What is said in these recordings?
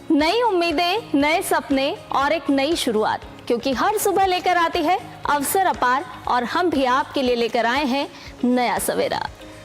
नई उम्मीदें, नए सपने और एक नई शुरुआत, क्योंकि हर सुबह लेकर आती है अवसर अपार और हम भी आपके लिए लेकर आए हैं नया सवेरा,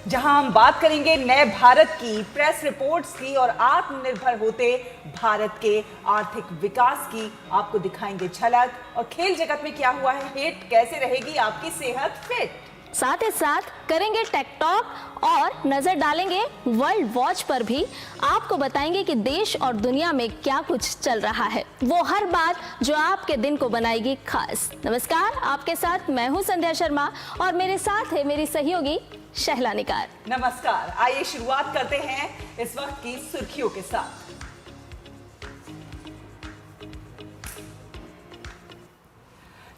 जहां हम बात करेंगे नए भारत की, प्रेस रिपोर्ट्स की और आत्मनिर्भर होते भारत के आर्थिक विकास की। आपको दिखाएंगे झलक। और खेल जगत में क्या हुआ है हिट, कैसे रहेगी आपकी सेहत फिट। साथ ही साथ करेंगे टेक टॉक और नजर डालेंगे वर्ल्ड वॉच पर भी। आपको बताएंगे कि देश और दुनिया में क्या कुछ चल रहा है, वो हर बात जो आपके दिन को बनाएगी खास। नमस्कार, आपके साथ मैं हूं संध्या शर्मा और मेरे साथ है मेरी सहयोगी शहला निकार। नमस्कार, आइए शुरुआत करते हैं इस वक्त की सुर्खियों के साथ।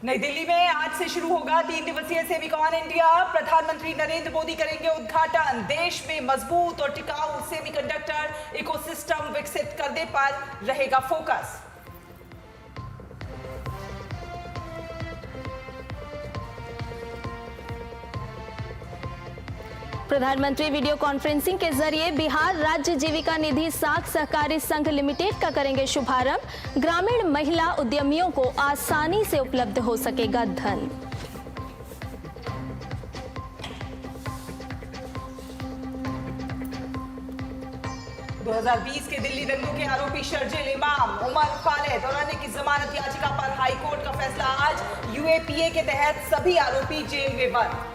नई दिल्ली में आज से शुरू होगा 3 दिवसीय सेमिकॉन इंडिया। प्रधानमंत्री नरेंद्र मोदी करेंगे उद्घाटन। देश में मजबूत और टिकाऊ सेमीकंडक्टर इकोसिस्टम विकसित करने पर रहेगा फोकस। प्रधानमंत्री वीडियो कॉन्फ्रेंसिंग के जरिए बिहार राज्य जीविका निधि साख सहकारी संघ लिमिटेड का करेंगे शुभारंभ। ग्रामीण महिला उद्यमियों को आसानी से उपलब्ध हो सकेगा धन। दो 2020 के दिल्ली दंगों के आरोपी शर्जील इमाम, उमर खालिद और अन्य की जमानत याचिका पर हाईकोर्ट का फैसला आज। यूएपीए के तहत सभी आरोपी जेल में बंद।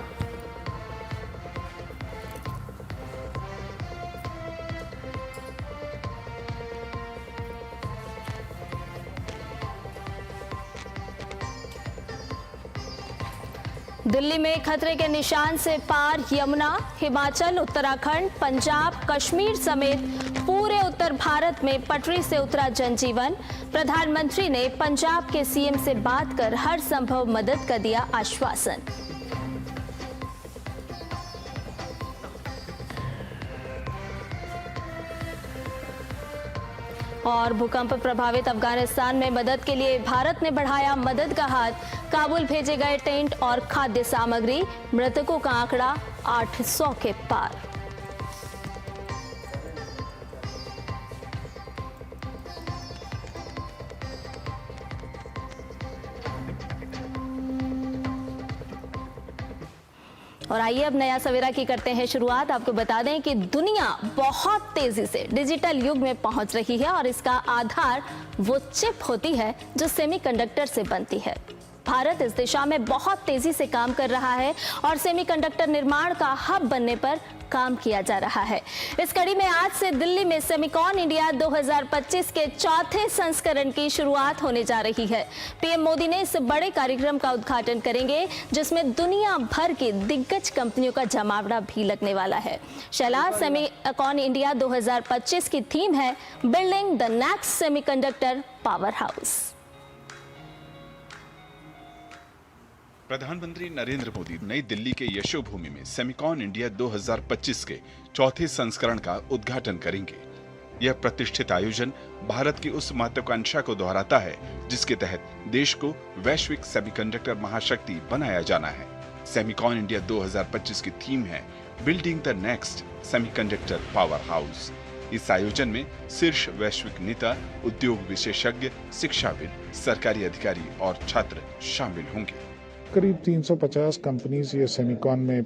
दिल्ली में खतरे के निशान से पार यमुना, हिमाचल, उत्तराखंड, पंजाब, कश्मीर समेत पूरे उत्तर भारत में पटरी से उतरा जनजीवन। प्रधानमंत्री ने पंजाब के सीएम से बात कर हर संभव मदद का दिया आश्वासन। और भूकंप प्रभावित अफगानिस्तान में मदद के लिए भारत ने बढ़ाया मदद का हाथ। काबुल भेजे गए टेंट और खाद्य सामग्री। मृतकों का आंकड़ा 800 के पार। और आइए अब नया सवेरा की करते हैं शुरुआत। आपको बता दें कि दुनिया बहुत तेजी से डिजिटल युग में पहुंच रही है और इसका आधार वो चिप होती है जो सेमीकंडक्टर से बनती है। भारत इस दिशा में बहुत तेजी से काम कर रहा है और सेमीकंडक्टर निर्माण का हब बनने पर काम किया जा रहा है। इस कड़ी में आज से दिल्ली में सेमिकॉन इंडिया 2025 के चौथे संस्करण की शुरुआत होने जा रही है। पीएम मोदी ने इस बड़े कार्यक्रम का उद्घाटन करेंगे, जिसमें दुनिया भर की दिग्गज कंपनियों का जमावड़ा भी लगने वाला है। शैला, सेमिकॉन इंडिया 2025 की थीम है building the next semiconductor power house. प्रधानमंत्री नरेंद्र मोदी नई दिल्ली के यशोभूमि में सेमिकॉन इंडिया 2025 के चौथे संस्करण का उद्घाटन करेंगे। यह प्रतिष्ठित आयोजन भारत की उस महत्वाकांक्षा को दोहराता है जिसके तहत देश को वैश्विक सेमीकंडक्टर महाशक्ति बनाया जाना है। सेमिकॉन इंडिया 2025 की थीम है building the next semiconductor power house. इस आयोजन में शीर्ष वैश्विक नेता, उद्योग विशेषज्ञ, शिक्षाविद, सरकारी अधिकारी और छात्र शामिल होंगे। करीब 350 कंपनीज ये सेमिकॉन में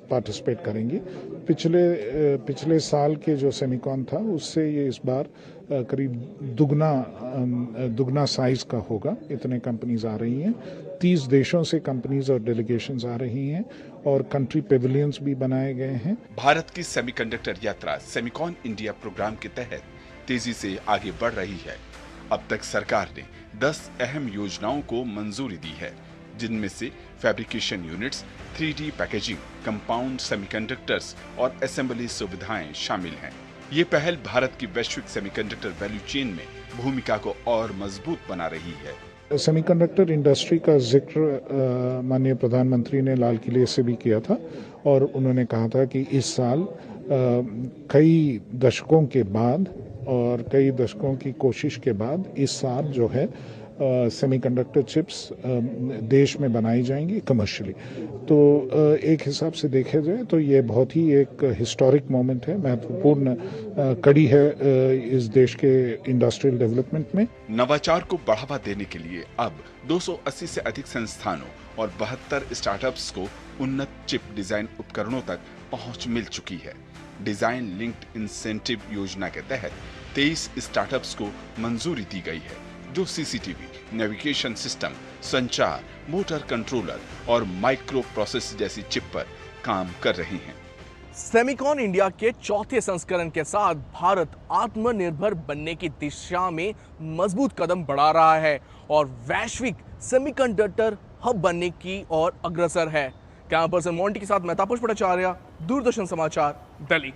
पार्टिसिपेट करेंगी। पिछले साल के जो सेमिकॉन था उससे ये इस बार करीब दुगना साइज का होगा। इतने कंपनीज आ रही हैं। 30 देशों से कंपनीज और डेलीगेशंस आ रही हैं और कंट्री पेविलियंस भी बनाए गए हैं। भारत की सेमीकंडक्टर यात्रा सेमिकॉन इंडिया प्रोग्राम के तहत तेजी से आगे बढ़ रही है। अब तक सरकार ने 10 अहम योजनाओं को मंजूरी दी है, जिनमें से fabrication units, 3D packaging, compound semiconductors और असेंबली सुविधाएं शामिल हैं। ये पहल भारत की वैश्विक सेमीकंडक्टर वैल्यू चेन में भूमिका को और मजबूत बना रही है। सेमीकंडक्टर इंडस्ट्री का जिक्र माननीय प्रधानमंत्री ने लाल किले से भी किया था और उन्होंने कहा था कि इस साल कई दशकों के बाद और कई दशकों की कोशिश के बाद इस साल जो है सेमीकंडक्टर चिप्स देश में बनाई जाएंगी कमर्शियली। तो एक हिसाब से देखा जाए तो ये बहुत ही एक हिस्टोरिक मोमेंट है, महत्वपूर्ण कड़ी है इस देश के इंडस्ट्रियल डेवलपमेंट में। नवाचार को बढ़ावा देने के लिए अब 280 से अधिक संस्थानों और 72 स्टार्टअप्स को उन्नत चिप डिजाइन उपकरणों तक पहुंच मिल चुकी है। डिजाइन लिंक्ड इंसेंटिव योजना के तहत 23 स्टार्टअप्स को मंजूरी दी गई है, जो सीसीटीवी, नेविगेशन सिस्टम, संचार, मोटर कंट्रोलर और माइक्रो प्रोसेस जैसी चिप पर काम कर रही हैं। सेमिकॉन इंडिया के चौथे संस्करण के साथ भारत आत्मनिर्भर बनने की दिशा में मजबूत कदम बढ़ा रहा है और वैश्विक सेमीकंडक्टर हब बनने की ओर अग्रसर है। कैमरा पर्सन मोंटी के साथ मैं तापस भट्टाचार्य, दूरदर्शन समाचार, दिल्ली।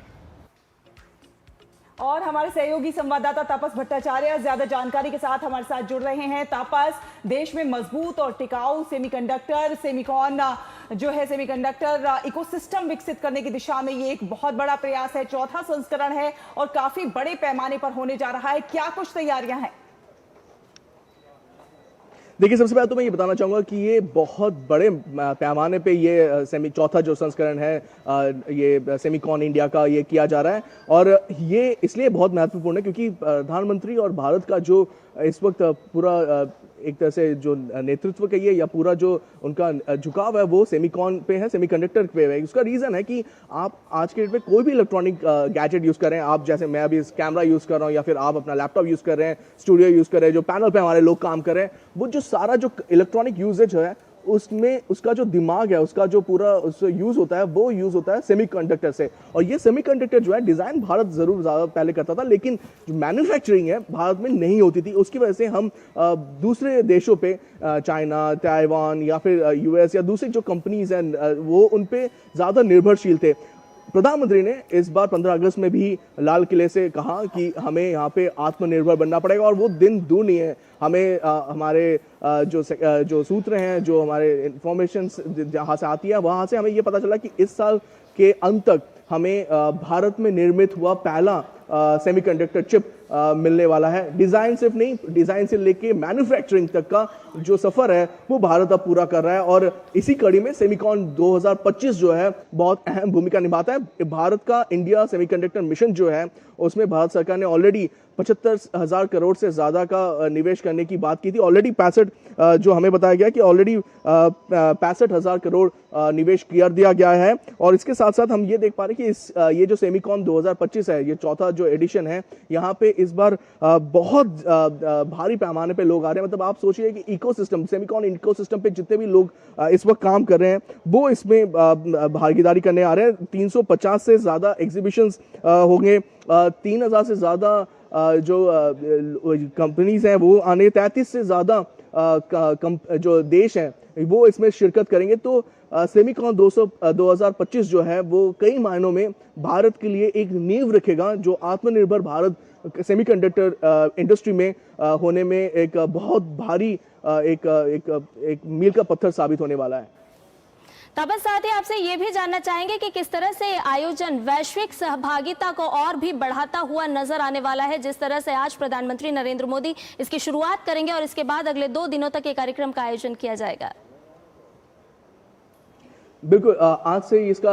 और हमारे सहयोगी संवाददाता तापस भट्टाचार्य ज्यादा जानकारी के साथ हमारे साथ जुड़ रहे हैं। तापस, देश में मजबूत और टिकाऊ सेमिकॉन जो है सेमीकंडक्टर इकोसिस्टम विकसित करने की दिशा में ये एक बहुत बड़ा प्रयास है, चौथा संस्करण है और काफी बड़े पैमाने पर होने जा रहा है। क्या कुछ तैयारियां हैं? देखिए, सबसे पहले तो मैं ये बताना चाहूँगा कि ये बहुत बड़े पैमाने पे ये चौथा जो संस्करण है ये सेमिकॉन इंडिया का ये किया जा रहा है और ये इसलिए बहुत महत्वपूर्ण है क्योंकि प्रधानमंत्री और भारत का जो इस वक्त पूरा एक तरह से जो नेतृत्व कहिए या पूरा जो उनका झुकाव है वो सेमिकॉन पे है, सेमीकंडक्टर पे है। उसका रीज़न है कि आप आज के डेट में कोई भी इलेक्ट्रॉनिक गैजेट यूज़ कर रहे हैं, आप जैसे मैं अभी कैमरा यूज़ कर रहा हूँ या फिर आप अपना लैपटॉप यूज़ कर रहे हैं, स्टूडियो यूज़ कर रहे हैं, जो पैनल पे हमारे लोग काम कर रहे हैं, वो जो सारा जो इलेक्ट्रॉनिक यूजेज है उसमें उसका जो दिमाग है, उसका जो पूरा उससे यूज होता है वो यूज होता है सेमीकंडक्टर से। और ये सेमीकंडक्टर जो है डिजाइन भारत जरूर ज्यादा पहले करता था, लेकिन जो मैन्युफैक्चरिंग है भारत में नहीं होती थी। उसकी वजह से हम दूसरे देशों पे चाइना, ताइवान या फिर यूएस या दूसरी जो कंपनीज हैं वो उन पे ज्यादा निर्भरशील थे। प्रधानमंत्री ने इस बार 15 अगस्त में भी लाल किले से कहा कि हमें यहाँ पे आत्मनिर्भर बनना पड़ेगा और वो दिन दूर नहीं है। हमें हमारे जो सूत्र हैं, जो हमारे इंफॉर्मेशन जहाँ से आती है वहाँ से हमें ये पता चला कि इस साल के अंत तक हमें भारत में निर्मित हुआ पहला सेमीकंडक्टर चिप मिलने वाला है। डिजाइन सिर्फ नहीं, डिजाइन से लेके मैन्युफैक्चरिंग तक का जो सफर है वो भारत अब पूरा कर रहा है और इसी कड़ी में सेमिकॉन 2025 जो है बहुत अहम भूमिका निभाता है। भारत का इंडिया सेमीकंडक्टर मिशन जो है उसमें भारत सरकार ने ऑलरेडी 75,000 करोड़ से ज्यादा का निवेश करने की बात की थी। ऑलरेडी 65 जो हमें बताया गया कि ऑलरेडी 65,000 करोड़ निवेश कर दिया गया है। और इसके साथ साथ हम ये देख पा रहे हैं कि ये जो सेमिकॉन 2025 है, ये चौथा जो एडिशन है, यहाँ पे इस बार बहुत भारी पैमाने पे लोग आ रहे हैं। मतलब आप सोचिए कि इकोसिस्टम, सेमिकॉन इकोसिस्टम पे जितने भी लोग इस वक्त काम कर रहे हैं वो इसमें भागीदारी करने आ रहे हैं। 350 से ज्यादा एग्जीबिशंस होंगे, 3,000 से ज्यादा जो कंपनीज हैं वो आने, 33 से ज्यादा जो देश हैं वो इसमें शिरकत करेंगे। तो सेमिकॉन 2025 जो है वो कई मायनों में भारत के लिए एक नींव रखेगा जो आत्मनिर्भर भारत सेमीकंडक्टर इंडस्ट्री में होने में एक बहुत भारी एक मील का पत्थर साबित होने वाला है। तापस, साथ ही आपसे ये भी जानना चाहेंगे कि किस तरह से आयोजन वैश्विक सहभागिता को और भी बढ़ाता हुआ नजर आने वाला है। जिस तरह से आज प्रधानमंत्री नरेंद्र मोदी इसकी शुरुआत करेंगे और इसके बाद अगले 2 दिनों तक ये कार्यक्रम का आयोजन किया जाएगा। बिल्कुल, आज से इसका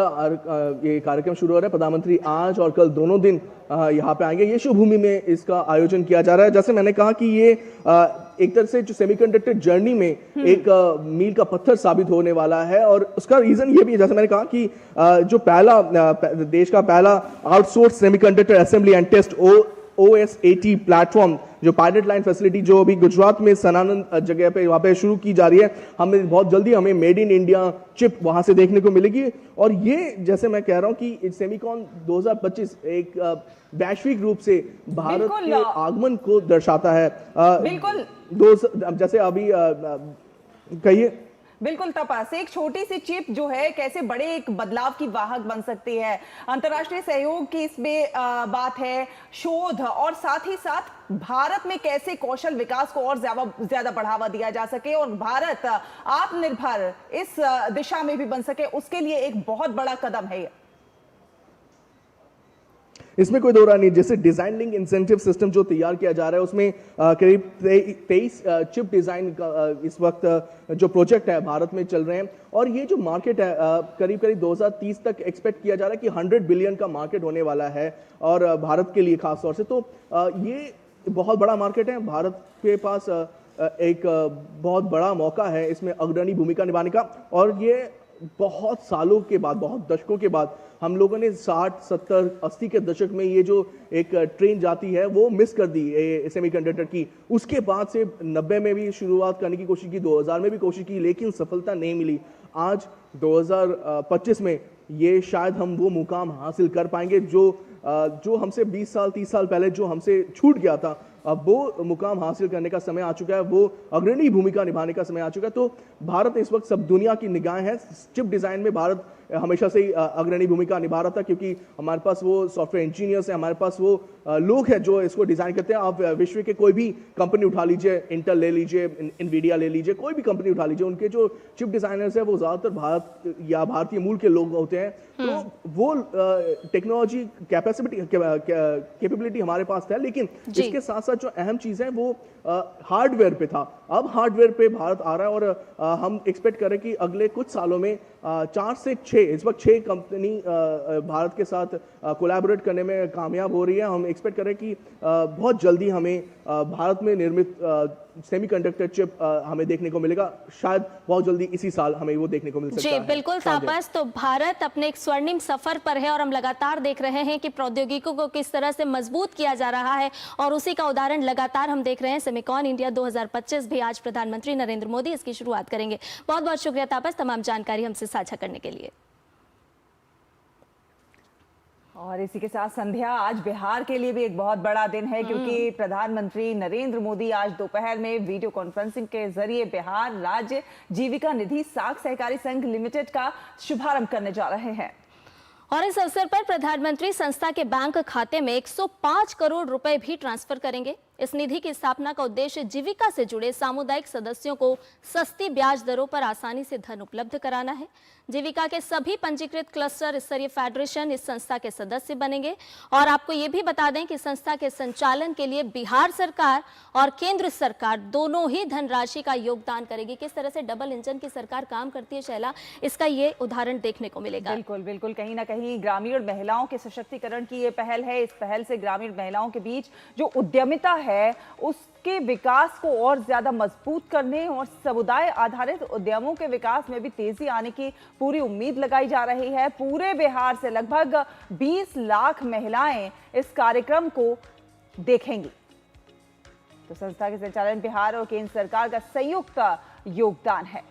ये कार्यक्रम शुरू हो रहा है। प्रधानमंत्री आज और कल दोनों दिन यहाँ पे आएंगे। यशु भूमि में इसका आयोजन किया जा रहा है। जैसे मैंने कहा कि ये एक तरह से जो सेमीकंडक्टर जर्नी में एक मील का पत्थर साबित होने वाला है और उसका रीजन ये भी है, जैसे मैंने कहा कि जो पहला देश का पहला outsource semiconductor assembly and test OSAT platform, जो पायलट लाइन फैसिलिटी जो अभी गुजरात में सनानंद जगह पे वहाँ पे शुरू की जा रही है, हमें बहुत जल्दी हमें मेड इन इंडिया चिप वहाँ से देखने को मिलेगी। और ये जैसे मैं कह रहा हूँ कि सेमिकॉन 2025 एक वैश्विक रूप से भारत के आगमन को दर्शाता है। बिल्कुल, जैसे अभी कहिए। बिल्कुल तपास, एक छोटी सी चिप जो है कैसे बड़े एक बदलाव की वाहक बन सकती है। अंतर्राष्ट्रीय सहयोग की इसमें बात है, शोध और साथ ही साथ भारत में कैसे कौशल विकास को और ज्यादा बढ़ावा दिया जा सके और भारत आत्मनिर्भर इस दिशा में भी बन सके, उसके लिए एक बहुत बड़ा कदम है। इसमें कोई दो राय नहीं। जैसे डिजाइन लिंक इंसेंटिव सिस्टम जो तैयार किया जा रहा है उसमें करीब 23 चिप डिजाइन का इस वक्त जो प्रोजेक्ट है भारत में चल रहे हैं, और ये जो मार्केट है करीब करीब 2030 तक एक्सपेक्ट किया जा रहा है कि 100 बिलियन का मार्केट होने वाला है, और भारत के लिए खास तौर से। तो ये बहुत बड़ा मार्केट है, भारत के पास एक बहुत बड़ा मौका है इसमें अग्रणी भूमिका निभाने का। और ये बहुत सालों के बाद, बहुत दशकों के बाद हम लोगों ने 60, 70, 80 के दशक में ये जो एक ट्रेन जाती है वो मिस कर दी सेमीकंडक्टर की। उसके बाद से 90 में भी शुरुआत करने की कोशिश की, 2000 में भी कोशिश की, लेकिन सफलता नहीं मिली। आज 2025 में ये शायद हम वो मुकाम हासिल कर पाएंगे जो हमसे 20 साल 30 साल पहले जो हमसे छूट गया था। अब वो मुकाम हासिल करने का समय आ चुका है, वो अग्रणी भूमिका निभाने का समय आ चुका है। तो भारत इस वक्त सब दुनिया की निगाहें हैं। चिप डिजाइन में भारत हमेशा से ही अग्रणी भूमिका निभा रहा था, क्योंकि हमारे पास वो सॉफ्टवेयर इंजीनियर्स हैं, हमारे पास वो लोग हैं जो इसको डिजाइन करते हैं। आप विश्व के कोई भी कंपनी उठा लीजिए, इंटेल ले लीजिए, इनवीडिया ले लीजिए, कोई भी कंपनी उठा लीजिए, उनके जो चिप डिजाइनर्स हैं वो ज्यादातर भारत या भारतीय मूल के लोग होते हैं। तो वो टेक्नोलॉजी कैपेबिलिटी हमारे पास है, लेकिन इसके साथ साथ जो अहम चीज है वो हार्डवेयर पे था। अब हार्डवेयर पे भारत आ रहा है, और हम एक्सपेक्ट करें कि अगले कुछ सालों में 4 से 6, इस वक्त 6 कंपनी भारत के साथ कोलैबोरेट करने में कामयाब हो रही है। हम एक्सपेक्ट करें कि बहुत जल्दी हमें भारत में निर्मित सेमीकंडक्टर चिप हमें देखने को मिलेगा। शायद बहुत जल्दी इसी साल हमें वो देखने को मिल सकता है। जी बिल्कुल तापस, तो भारत अपने एक स्वर्णिम सफर पर है और हम लगातार देख रहे हैं कि प्रौद्योगिकियों को किस तरह से मजबूत किया जा रहा है, और उसी का उदाहरण लगातार हम देख रहे हैं। सेमिकॉन इंडिया 2025 भी आज प्रधानमंत्री नरेंद्र मोदी इसकी शुरुआत करेंगे। बहुत बहुत शुक्रिया तापस, तमाम जानकारी हमसे साझा करने के लिए। और इसी के साथ संध्या, आज बिहार के लिए भी एक बहुत बड़ा दिन है, क्योंकि प्रधानमंत्री नरेंद्र मोदी आज दोपहर में वीडियो कॉन्फ्रेंसिंग के जरिए बिहार राज्य जीविका निधि साख सहकारी संघ लिमिटेड का शुभारंभ करने जा रहे हैं। और इस अवसर पर प्रधानमंत्री संस्था के बैंक खाते में 105 करोड़ रुपए भी ट्रांसफर करेंगे। इस निधि की स्थापना का उद्देश्य जीविका से जुड़े सामुदायिक सदस्यों को सस्ती ब्याज दरों पर आसानी से धन उपलब्ध कराना है। जीविका के सभी पंजीकृत क्लस्टर स्तरीय फेडरेशन इस संस्था के सदस्य बनेंगे। और आपको ये भी बता दें कि संस्था के संचालन के लिए बिहार सरकार और केंद्र सरकार दोनों ही धनराशि का योगदान करेगी। किस तरह से डबल इंजन की सरकार काम करती है शैला, इसका ये उदाहरण देखने को मिलेगा। बिल्कुल बिल्कुल, कहीं ना कहीं ग्रामीण महिलाओं के सशक्तिकरण की ये पहल है। इस पहल से ग्रामीण महिलाओं के बीच जो उद्यमिता है उसके विकास को और ज्यादा मजबूत करने और समुदाय आधारित उद्यमों के विकास में भी तेजी आने की पूरी उम्मीद लगाई जा रही है। पूरे बिहार से लगभग 20 लाख महिलाएं इस कार्यक्रम को देखेंगी। तो संस्था के संचालन बिहार और केंद्र सरकार का संयुक्त योगदान है।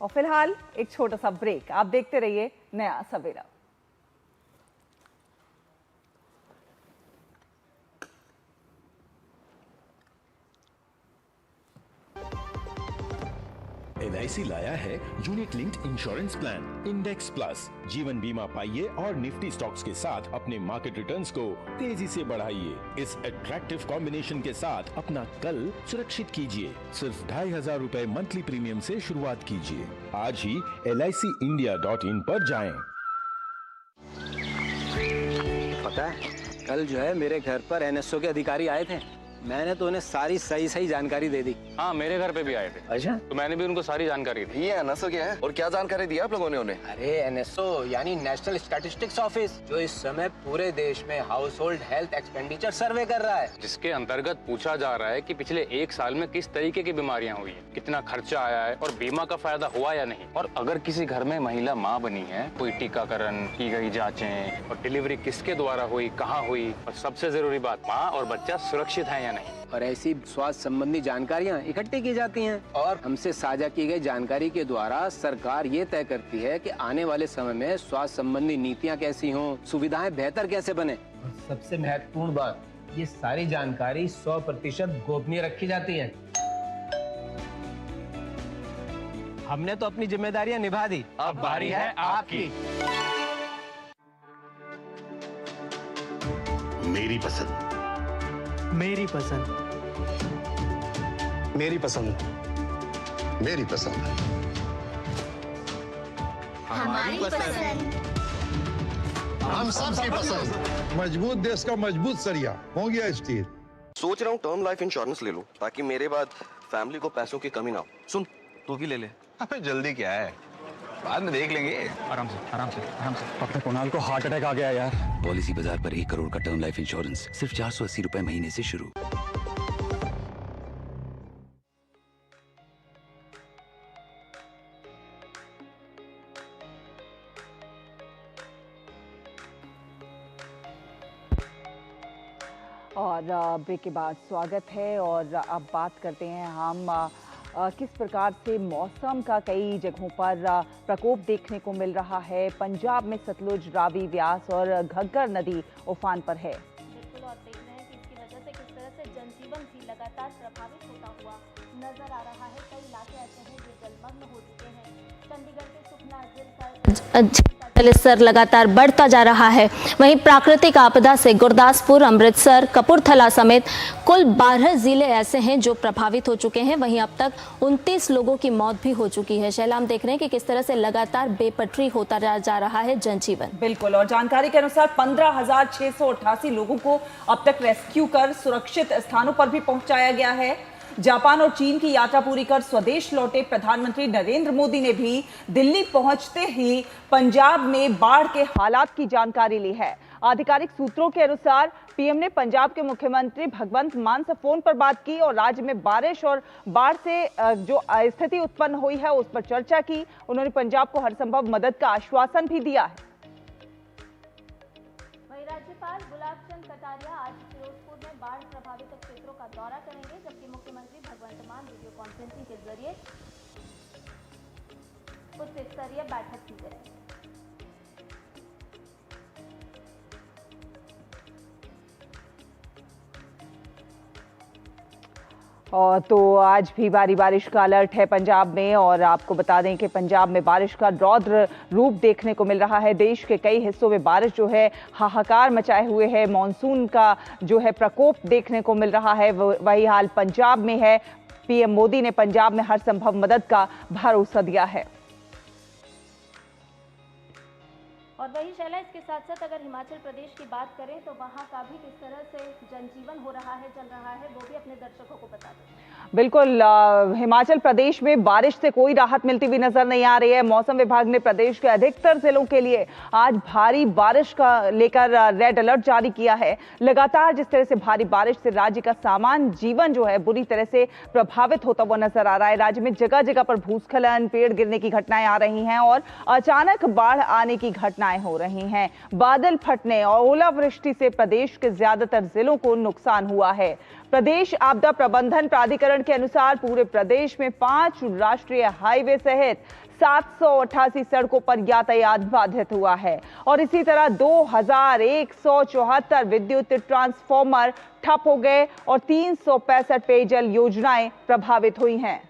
और फिलहाल एक छोटा सा ब्रेक। आप देखते रहिए नया सवेरा। LIC लाया है unit linked insurance plan index plus. जीवन बीमा पाइए और निफ्टी स्टॉक्स के साथ अपने मार्केट रिटर्न्स को तेजी से बढ़ाइए। इस अट्रैक्टिव कॉम्बिनेशन के साथ अपना कल सुरक्षित कीजिए। सिर्फ 2500 रुपए मंथली प्रीमियम से शुरुआत कीजिए। आज ही LICindia.in पर जाएं। पता है, कल जो है मेरे घर पर NSO के अधिकारी आए थे। मैंने तो उन्हें सारी सही जानकारी दे दी। हाँ, मेरे घर पे भी आए थे। अच्छा, तो मैंने भी उनको सारी जानकारी दी। ये NSO क्या है और क्या जानकारी दी आप लोगों ने उन्हें? अरे NSO यानी नेशनल स्टैटिस्टिक्स ऑफिस, जो इस समय पूरे देश में हाउस होल्ड हेल्थ एक्सपेंडिचर सर्वे कर रहा है, जिसके अंतर्गत पूछा जा रहा है कि पिछले 1 साल में किस तरीके की बीमारियां हुई हैं, कितना खर्चा आया है और बीमा का फायदा हुआ या नहीं। और अगर किसी घर में महिला माँ बनी है, कोई टीकाकरण की गई जाँचें और डिलीवरी किसके द्वारा हुई, कहाँ हुई, और सबसे जरूरी बात, माँ और बच्चा सुरक्षित है या नहीं। और ऐसी स्वास्थ्य संबंधी जानकारियां इकट्ठी की जाती हैं और हमसे साझा की गई जानकारी के द्वारा सरकार ये तय करती है कि आने वाले समय में स्वास्थ्य संबंधी नीतियां कैसी हों, सुविधाएं बेहतर कैसे बने। और सबसे महत्वपूर्ण बात, ये सारी जानकारी 100% गोपनीय रखी जाती है। हमने तो अपनी जिम्मेदारियां निभा दी, अब बारी है आपकी। मेरी पसंद, मेरी पसंद, मेरी पसंद, मेरी पसंद, हमारी पसंद, हम सबकी पसंद। मजबूत देश का मजबूत सरिया हो गया स्टील। सोच रहा हूँ टर्म लाइफ इंश्योरेंस ले लूं ताकि मेरे बाद फैमिली को पैसों की कमी ना हो। सुन, तू भी ले ले। अबे जल्दी क्या है, बाद में देख लेंगे। आराम से आराम से आराम से। अपने कुणाल को हार्ट अटैक आ गया यार। पॉलिसी बाजार पर 1 करोड़ का टर्म लाइफ इंश्योरेंस सिर्फ 480 रुपए महीने से शुरू। और ब्रेक के बाद स्वागत है और अब बात करते हैं हम किस प्रकार से मौसम का कई जगहों पर प्रकोप देखने को मिल रहा है। पंजाब में सतलुज, रावी, व्यास और घग्गर नदी उफान पर है। बिल्कुल, और देख रहे हैं कि इसकी वजह से किस तरह से जनजीवन भी लगातार प्रभावित होता हुआ नजर आ रहा है। कई इलाके ऐसे हैं जो जलमग्न हो चुके हैं। चंडीगढ़ के सुखना जिला जलस्तर लगातार बढ़ता जा रहा है। वहीं प्राकृतिक आपदा से गुरदासपुर, अमृतसर, कपूरथला समेत कुल 12 जिले ऐसे हैं जो प्रभावित हो चुके हैं। वहीं अब तक 29 लोगों की मौत भी हो चुकी है। शैला, हम देख रहे हैं कि किस तरह से लगातार बेपटरी होता जा रहा है जनजीवन। बिल्कुल, और जानकारी के अनुसार 15,688 लोगों को अब तक रेस्क्यू कर सुरक्षित स्थानों पर भी पहुंचाया गया है। जापान और चीन की यात्रा पूरी कर स्वदेश लौटे प्रधानमंत्री नरेंद्र मोदी ने भी दिल्ली पहुंचते ही पंजाब में बाढ़ के हालात की जानकारी ली है। आधिकारिक सूत्रों के अनुसार पीएम ने पंजाब के मुख्यमंत्री भगवंत मान से फोन पर बात की और राज्य में बारिश और बाढ़ से जो स्थिति उत्पन्न हुई है उस पर चर्चा की। उन्होंने पंजाब को हर संभव मदद का आश्वासन भी दिया है। वहीं राज्यपाल गुलाब चंद कटारिया आज फिरोजपुर में बाढ़ प्रभावित क्षेत्रों का दौरा करेंगे, जबकि मुख्यमंत्री भगवंत मान वीडियो कॉन्फ्रेंसिंग के जरिए उच्च स्तरीय बैठक की जाएगी। और तो आज भी भारी बारिश का अलर्ट है पंजाब में। और आपको बता दें कि पंजाब में बारिश का रौद्र रूप देखने को मिल रहा है। देश के कई हिस्सों में बारिश जो है हाहाकार मचाए हुए है। मॉनसून का जो है प्रकोप देखने को मिल रहा है, वही हाल पंजाब में है। पीएम मोदी ने पंजाब में हर संभव मदद का भरोसा दिया है। और वही शैला, इसके साथ साथ अगर हिमाचल प्रदेश की बात करें तो वहां का भी किस तरह से जनजीवन हो रहा है, चल रहा है, वो भी अपने दर्शकों को बता दें। बिल्कुल, हिमाचल प्रदेश में बारिश से कोई राहत मिलती हुई नजर नहीं आ रही है। मौसम विभाग ने प्रदेश के अधिकतर जिलों के लिए आज भारी बारिश का लेकर रेड अलर्ट जारी किया है। लगातार जिस तरह से भारी बारिश से राज्य का सामान्य जीवन जो है बुरी तरह से प्रभावित होता हुआ नजर आ रहा है। राज्य में जगह जगह पर भूस्खलन, पेड़ गिरने की घटनाएं आ रही हैं और अचानक बाढ़ आने की घटनाएं हो रही हैं। बादल फटने और ओलावृष्टि से प्रदेश के ज्यादातर जिलों को नुकसान हुआ है। प्रदेश आपदा प्रबंधन प्राधिकरण के अनुसार पूरे प्रदेश में 5 राष्ट्रीय हाईवे सहित 788 सड़कों पर यातायात बाधित हुआ है और इसी तरह 2174 विद्युत ट्रांसफार्मर ठप हो गए और 365 पेयजल योजनाएं प्रभावित हुई हैं।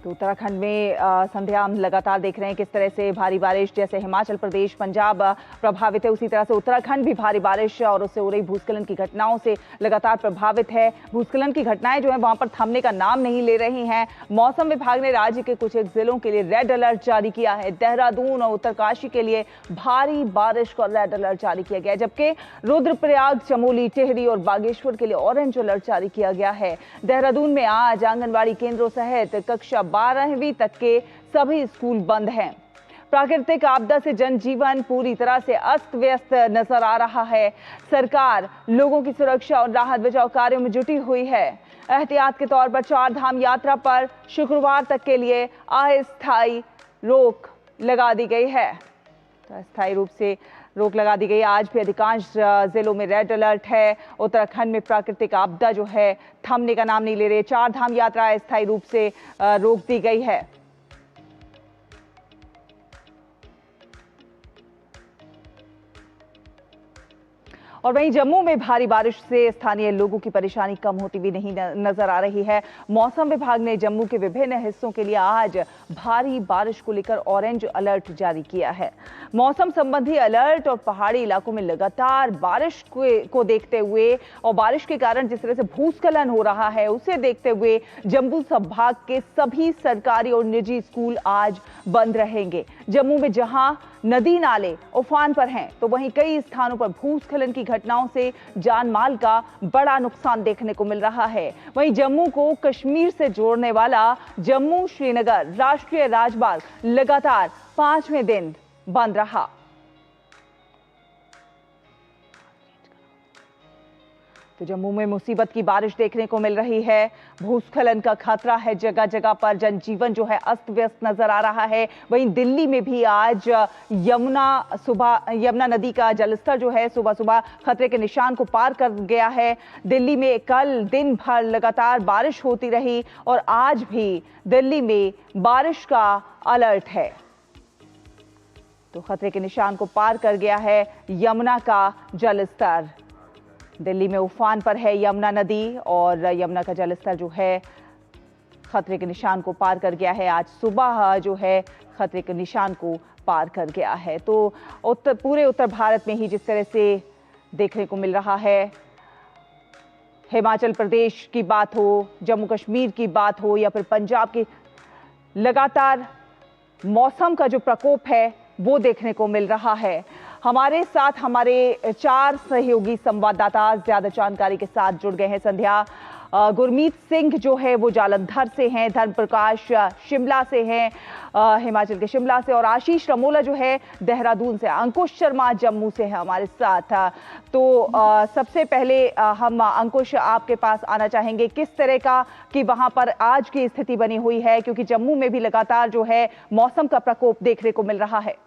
तो उत्तराखंड में संध्या हम लगातार देख रहे हैं किस तरह से भारी बारिश, जैसे हिमाचल प्रदेश, पंजाब प्रभावित है, उसी तरह से उत्तराखंड भी भारी बारिश और उससे हो रही भूस्खलन की घटनाओं से लगातार प्रभावित है। भूस्खलन की घटनाएं जो है वहां पर थमने का नाम नहीं ले रही हैं। मौसम विभाग ने राज्य के कुछ एक जिलों के लिए रेड अलर्ट जारी किया है। देहरादून और उत्तरकाशी के लिए भारी बारिश का रेड अलर्ट जारी किया गया है, जबकि रुद्रप्रयाग, चमोली, टिहरी और बागेश्वर के लिए ऑरेंज अलर्ट जारी किया गया है। देहरादून में आज आंगनबाड़ी केंद्रों सहित कक्षा 12वीं तक के सभी स्कूल बंद हैं। प्राकृतिक आपदा से जनजीवन पूरी तरह से अस्त व्यस्त नजर आ रहा है। सरकार लोगों की सुरक्षा और राहत बचाव कार्यों में जुटी हुई है। एहतियात के तौर पर 4 धाम यात्रा पर शुक्रवार तक के लिए अस्थायी रोक लगा दी गई है। तो अस्थायी रूप से रोक लगा दी गई। आज भी अधिकांश जिलों में रेड अलर्ट है। उत्तराखंड में प्राकृतिक आपदा जो है थमने का नाम नहीं ले रही। 4 धाम यात्रा अस्थायी रूप से रोक दी गई है। और वहीं जम्मू में भारी बारिश से स्थानीय लोगों की परेशानी कम होती भी नहीं नजर आ रही है। मौसम विभाग ने जम्मू के विभिन्न हिस्सों के लिए आज भारी बारिश को लेकर ऑरेंज अलर्ट जारी किया है। मौसम संबंधी अलर्ट और पहाड़ी इलाकों में लगातार बारिश को देखते हुए और बारिश के कारण जिस तरह से भूस्खलन हो रहा है उसे देखते हुए जम्मू संभाग के सभी सरकारी और निजी स्कूल आज बंद रहेंगे। जम्मू में जहां नदी नाले उफान पर हैं, तो वहीं कई स्थानों पर भूस्खलन की घटनाओं से जान माल का बड़ा नुकसान देखने को मिल रहा है। वहीं जम्मू को कश्मीर से जोड़ने वाला जम्मू श्रीनगर राष्ट्रीय राजमार्ग लगातार 5वें दिन बंद रहा। तो जम्मू में मुसीबत की बारिश देखने को मिल रही है। भूस्खलन का खतरा है, जगह जगह पर जनजीवन जो है अस्त व्यस्त नजर आ रहा है। वहीं दिल्ली में भी आज यमुना नदी का जलस्तर जो है सुबह सुबह खतरे के निशान को पार कर गया है। दिल्ली में कल दिन भर लगातार बारिश होती रही और आज भी दिल्ली में बारिश का अलर्ट है। तो खतरे के निशान को पार कर गया है यमुना का जलस्तर। दिल्ली में उफान पर है यमुना नदी और यमुना का जलस्तर जो है खतरे के निशान को पार कर गया है। आज सुबह जो है खतरे के निशान को पार कर गया है। तो पूरे उत्तर भारत में ही जिस तरह से देखने को मिल रहा है, हिमाचल प्रदेश की बात हो, जम्मू कश्मीर की बात हो या फिर पंजाब की, लगातार मौसम का जो प्रकोप है वो देखने को मिल रहा है। हमारे साथ हमारे 4 सहयोगी संवाददाता ज्यादा जानकारी के साथ जुड़ गए हैं। संध्या, गुरमीत सिंह जो है वो जालंधर से हैं, धर्मप्रकाश शिमला से हैं, हिमाचल के शिमला से, और आशीष रमोला जो है देहरादून से, अंकुश शर्मा जम्मू से है हमारे साथ। तो सबसे पहले हम अंकुश आपके पास आना चाहेंगे, किस तरह का कि वहां पर आज की स्थिति बनी हुई है, क्योंकि जम्मू में भी लगातार जो है मौसम का प्रकोप देखने को मिल रहा है।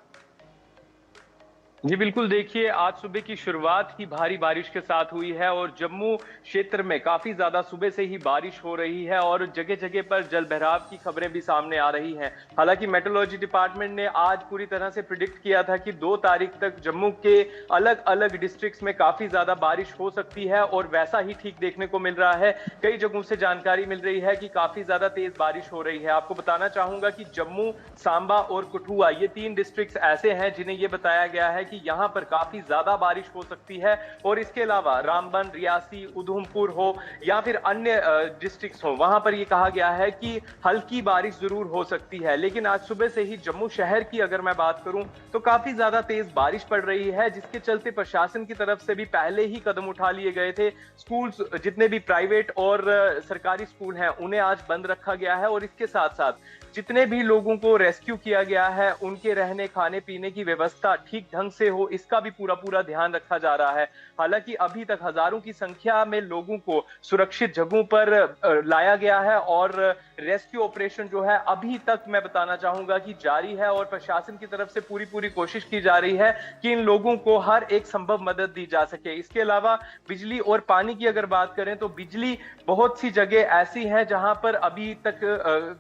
जी बिल्कुल, देखिए आज सुबह की शुरुआत ही भारी बारिश के साथ हुई है और जम्मू क्षेत्र में काफी ज्यादा सुबह से ही बारिश हो रही है और जगह जगह पर जल भराव की खबरें भी सामने आ रही हैं। हालांकि मेट्रोलॉजी डिपार्टमेंट ने आज पूरी तरह से प्रिडिक्ट किया था कि 2 तारीख तक जम्मू के अलग अलग डिस्ट्रिक्ट्स में काफी ज्यादा बारिश हो सकती है और वैसा ही ठीक देखने को मिल रहा है। कई जगहों से जानकारी मिल रही है कि काफी ज्यादा तेज बारिश हो रही है। आपको बताना चाहूंगा कि जम्मू, सांबा और कठुआ ये 3 डिस्ट्रिक्ट्स ऐसे हैं जिन्हें यह बताया गया है कि यहां पर काफी ज्यादा बारिश हो सकती है और इसके अलावा रामबन, रियासी, उधमपुर हो या फिर अन्य डिस्ट्रिक्ट्स हो, वहां पर यह कहा गया है कि हल्की बारिश जरूर हो सकती है। लेकिन आज सुबह से ही जम्मू शहर की अगर मैं बात करूं तो काफी ज्यादा तेज बारिश पड़ रही है, जिसके चलते प्रशासन की तरफ से भी पहले ही कदम उठा लिए गए थे। स्कूल्स, जितने भी प्राइवेट और सरकारी स्कूल हैं, उन्हें आज बंद रखा गया है और इसके साथ साथ जितने भी लोगों को रेस्क्यू किया गया है उनके रहने खाने पीने की व्यवस्था ठीक ढंग से हो, इसका भी पूरा ध्यान रखा जा रहा है। हालांकि अभी तक हजारों की संख्या में लोगों को सुरक्षित जगहों पर लाया गया है और रेस्क्यू ऑपरेशन जो है अभी तक मैं बताना चाहूंगा कि जारी है और प्रशासन की तरफ से पूरी कोशिश की जा रही है कि इन लोगों को हर एक संभव मदद दी जा सके। इसके अलावा बिजली और पानी की अगर बात करें तो बिजली बहुत सी जगह ऐसी है जहां पर अभी तक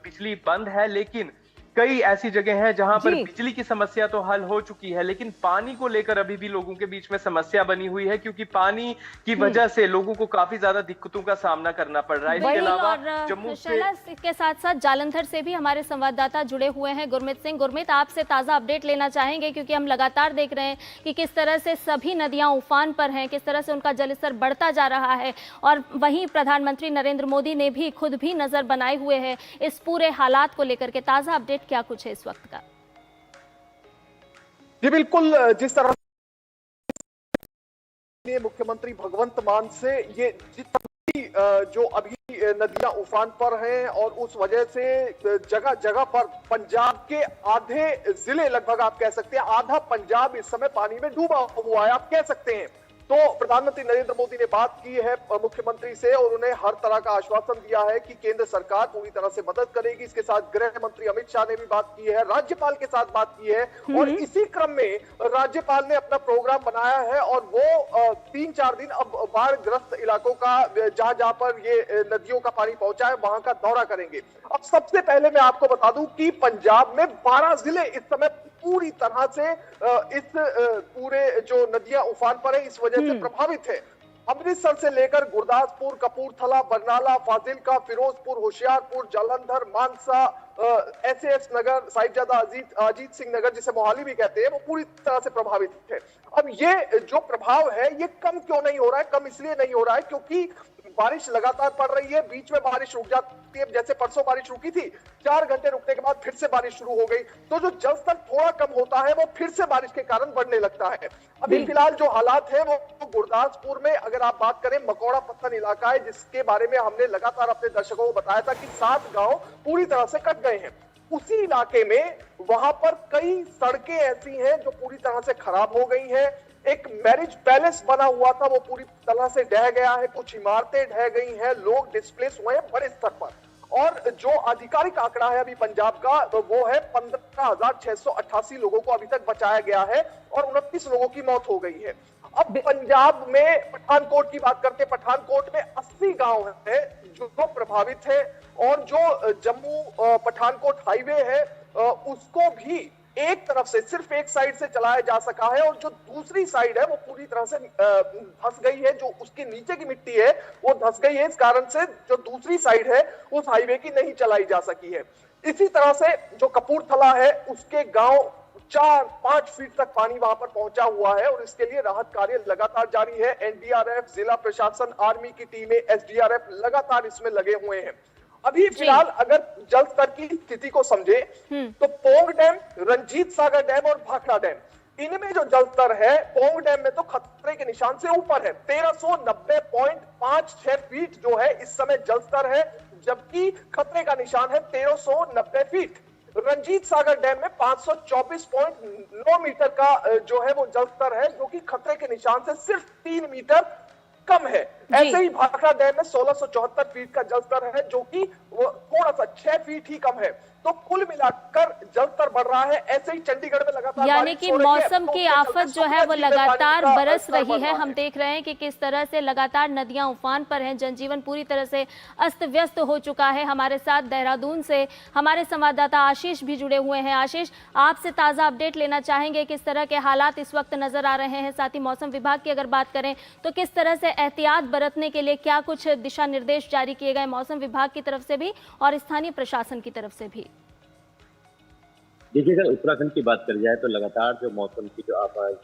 बिजली बंद है, लेकिन कई ऐसी जगह हैं जहां पर बिजली की समस्या तो हल हो चुकी है, लेकिन पानी को लेकर अभी भी लोगों के बीच में समस्या बनी हुई है, क्योंकि पानी की वजह से लोगों को काफी ज्यादा दिक्कतों का सामना करना पड़ रहा है। इसके अलावा जम्मू के साथ साथ जालंधर से भी हमारे संवाददाता जुड़े हुए हैं, गुरमीत सिंह। गुरमीत, आपसे ताजा अपडेट लेना चाहेंगे, क्योंकि हम लगातार देख रहे हैं कि किस तरह से सभी नदियां उफान पर हैं, किस तरह से उनका जलस्तर बढ़ता जा रहा है और वहीं प्रधानमंत्री नरेंद्र मोदी ने भी खुद भी नजर बनाए हुए हैं इस पूरे हालात को लेकर के। ताजा अपडेट क्या कुछ है इस वक्त का? जी बिल्कुल, जिस तरह मुख्यमंत्री भगवंत मान से ये जितनी जो अभी नदियां उफान पर हैं और उस वजह से जगह जगह पर पंजाब के आधे जिले, लगभग आप कह सकते हैं आधा पंजाब इस समय पानी में डूबा हुआ है, आप कह सकते हैं। तो प्रधानमंत्री नरेंद्र मोदी ने बात की है मुख्यमंत्री से और उन्हें हर तरह का आश्वासन दिया है कि केंद्र सरकार पूरी तरह से मदद करेगी। इसके साथ गृह मंत्री अमित शाह ने भी बात की है, राज्यपाल के साथ बात की है और इसी क्रम में राज्यपाल ने अपना प्रोग्राम बनाया है और वो 3-4 दिन अब बाढ़ ग्रस्त इलाकों का, जहां जहां पर ये नदियों का पानी पहुंचा है, वहां का दौरा करेंगे। अब सबसे पहले मैं आपको बता दूं कि पंजाब में 12 जिले इस समय पूरी तरह से इस पूरे जो नदियां उफान पर है, इस वजह वजह से प्रभावित है। अमृतसर से लेकर गुरदासपुर, कपूरथला, बरनाला, फाजिलका, फिरोजपुर, होशियारपुर, जालंधर, मानसा, एसएएस नगर, साहिबजादा अजीत सिंह नगर जिसे मोहाली भी कहते हैं, वो पूरी तरह से प्रभावित है। अब ये जो प्रभाव है ये कम क्यों नहीं हो रहा है? कम इसलिए नहीं हो रहा है क्योंकि बारिश लगातार पड़ रही है, बीच में बारिश रुक जाती है। जैसे परसों बारिश रुकी थी, 4 घंटे रुकने के बाद फिर से बारिश शुरू हो गई, तो जो जल स्तर थोड़ा कम होता है वो फिर से बारिश के कारण बढ़ने लगता है। अभी फिलहाल जो हालात है वो गुरदासपुर में अगर आप बात करें, मकौड़ा पत्थर इलाका है जिसके बारे में हमने लगातार अपने दर्शकों को बताया था कि 7 गांव पूरी तरह से कट गए हैं। उसी इलाके में वहां पर कई सड़कें ऐसी हैं जो पूरी तरह से खराब हो गई हैं। एक मैरिज पैलेस बना हुआ था वो पूरी तरह से ढह गया है, कुछ इमारतें ढह गई हैं, लोग डिस्प्लेस हुए हैं बड़े स्तर पर। और जो आधिकारिक आंकड़ा है अभी पंजाब का तो वो है 15,688 लोगों को अभी तक बचाया गया है और 29 लोगों की मौत हो गई है। अब पंजाब में पठानकोट की बात करते हैं, पठानकोट में 80 गांव है जो प्रभावित है और जो जम्मू पठानकोट हाईवे है उसको भी एक तरफ से सिर्फ एक साइड से चलाया जा सका है और जो दूसरी साइड है वो पूरी तरह से धंस गई है। जो उसके नीचे की मिट्टी है वो धंस गई है, इस कारण से जो दूसरी साइड है उस हाईवे की नहीं चलाई जा सकी है। इसी तरह से जो कपूरथला है उसके गांव 4-5 फीट तक पानी वहां पर पहुंचा हुआ है और इसके लिए राहत कार्य लगातार जारी है। एनडीआरएफ, जिला प्रशासन, आर्मी की टीमें, एसडीआरएफ लगातार इसमें लगे हुए हैं। अभी फिलहाल अगर जल स्तर की स्थिति को समझे तो पोंग डैम, रंजीत सागर डैम और भाखड़ा डैम, इनमें जो जल स्तर है पोंग डैम में तो खतरे के निशान से ऊपर है, 1390.56 फीट जो है इस समय जल स्तर है, जबकि खतरे का निशान है 1390 फीट। रंजीत सागर डैम में 524.9 मीटर का जो है वो जल स्तर है जो कि खतरे के निशान से सिर्फ 3 मीटर कम है। ऐसे ही भाखड़ा डैम में 1674 फीट का जल स्तर है जो कि वो थोड़ा सा 6 फीट ही कम है। तो कुल मिलाकर जल स्तर बढ़ रहा है। ऐसे ही चंडीगढ़ में लगातार यानी कि मौसम की आफत जो है वो लगातार बरस रही है। हम देख रहे हैं कि किस तरह से लगातार नदियां उफान पर हैं, जनजीवन पूरी तरह से अस्त व्यस्त हो चुका है। हमारे साथ देहरादून से हमारे संवाददाता आशीष भी जुड़े हुए हैं। आशीष, आपसे ताज़ा अपडेट लेना चाहेंगे, किस तरह के हालात इस वक्त नजर आ रहे हैं? साथ ही मौसम विभाग की अगर बात करें तो किस तरह से एहतियात बरतने के लिए क्या कुछ दिशा निर्देश जारी किए गए मौसम विभाग की तरफ से भी और स्थानीय प्रशासन की तरफ से भी? देखिए, अगर उत्तराखंड की बात करी जाए तो लगातार जो मौसम की जो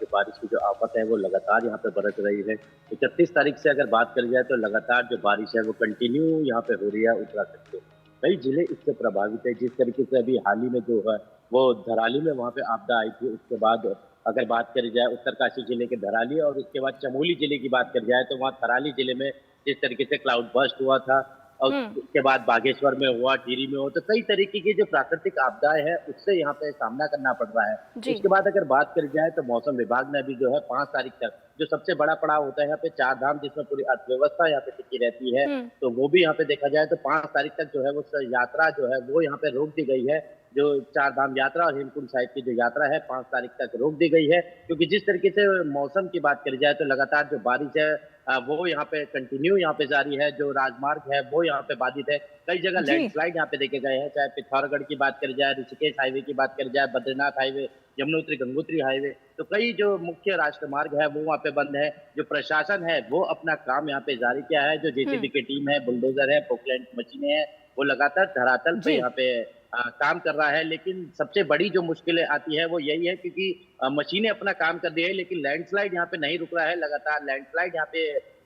बारिश की जो आफत है वो लगातार यहाँ पे बरस रही है। 31 तारीख से अगर बात करी जाए तो लगातार जो बारिश है वो कंटिन्यू यहाँ पे हो रही है उत्तराखंड के। कई जिले इससे प्रभावित है। जिस तरीके से अभी हाल ही में जो है वो धराली में वहाँ पे आपदा आई थी, उसके बाद अगर बात करी जाए उत्तरकाशी जिले के धराली और उसके बाद चमोली जिले की बात करी जाए तो वहाँ थराली जिले में जिस तरीके से क्लाउड बर्स्ट हुआ था और उसके बाद बागेश्वर में हुआ, टिहरी में हुआ, तो कई तरीके की जो प्राकृतिक आपदाएं हैं उससे यहाँ पे सामना करना पड़ रहा है। इसके बाद अगर बात करी जाए तो मौसम विभाग ने अभी जो है 5 तारीख तक जो सबसे बड़ा पड़ाव होता है यहाँ पे 4 धाम जिसमें पूरी अर्थव्यवस्था यहाँ पे टिकी रहती है, तो वो भी यहाँ पे देखा जाए तो 5 तारीख तक जो है वो यात्रा जो है वो यहाँ पे रोक दी गई है। जो 4 धाम यात्रा और हेमकुंड साहिब की जो यात्रा है 5 तारीख तक रोक दी गई है, क्योंकि जिस तरीके से मौसम की बात करी जाए तो लगातार जो बारिश है वो यहाँ पे कंटिन्यू यहाँ पे जारी है। जो राजमार्ग है वो यहाँ पे बाधित है। कई जगह लैंडस्लाइड यहाँ पे देखे गए हैं, चाहे पिथौरागढ़ की बात करी जाए, ऋषिकेश हाईवे की बात करी जाए, बद्रीनाथ हाईवे, यमुनोत्री गंगोत्री हाईवे, तो कई जो मुख्य राष्ट्रमार्ग है वो वहाँ पे बंद है। जो प्रशासन है वो अपना काम यहाँ पे जारी किया है। जो जेसीबी की टीम है, बुलडोजर है, पोकलैंड मशीनें हैं, वो लगातार धरातल पे यहाँ पे काम कर रहा है। लेकिन सबसे बड़ी जो मुश्किलें आती है वो यही है क्योंकि मशीनें अपना काम कर रही है लेकिन लैंडस्लाइड यहाँ पे नहीं रुक रहा है। लगातार लैंडस्लाइड यहाँ पे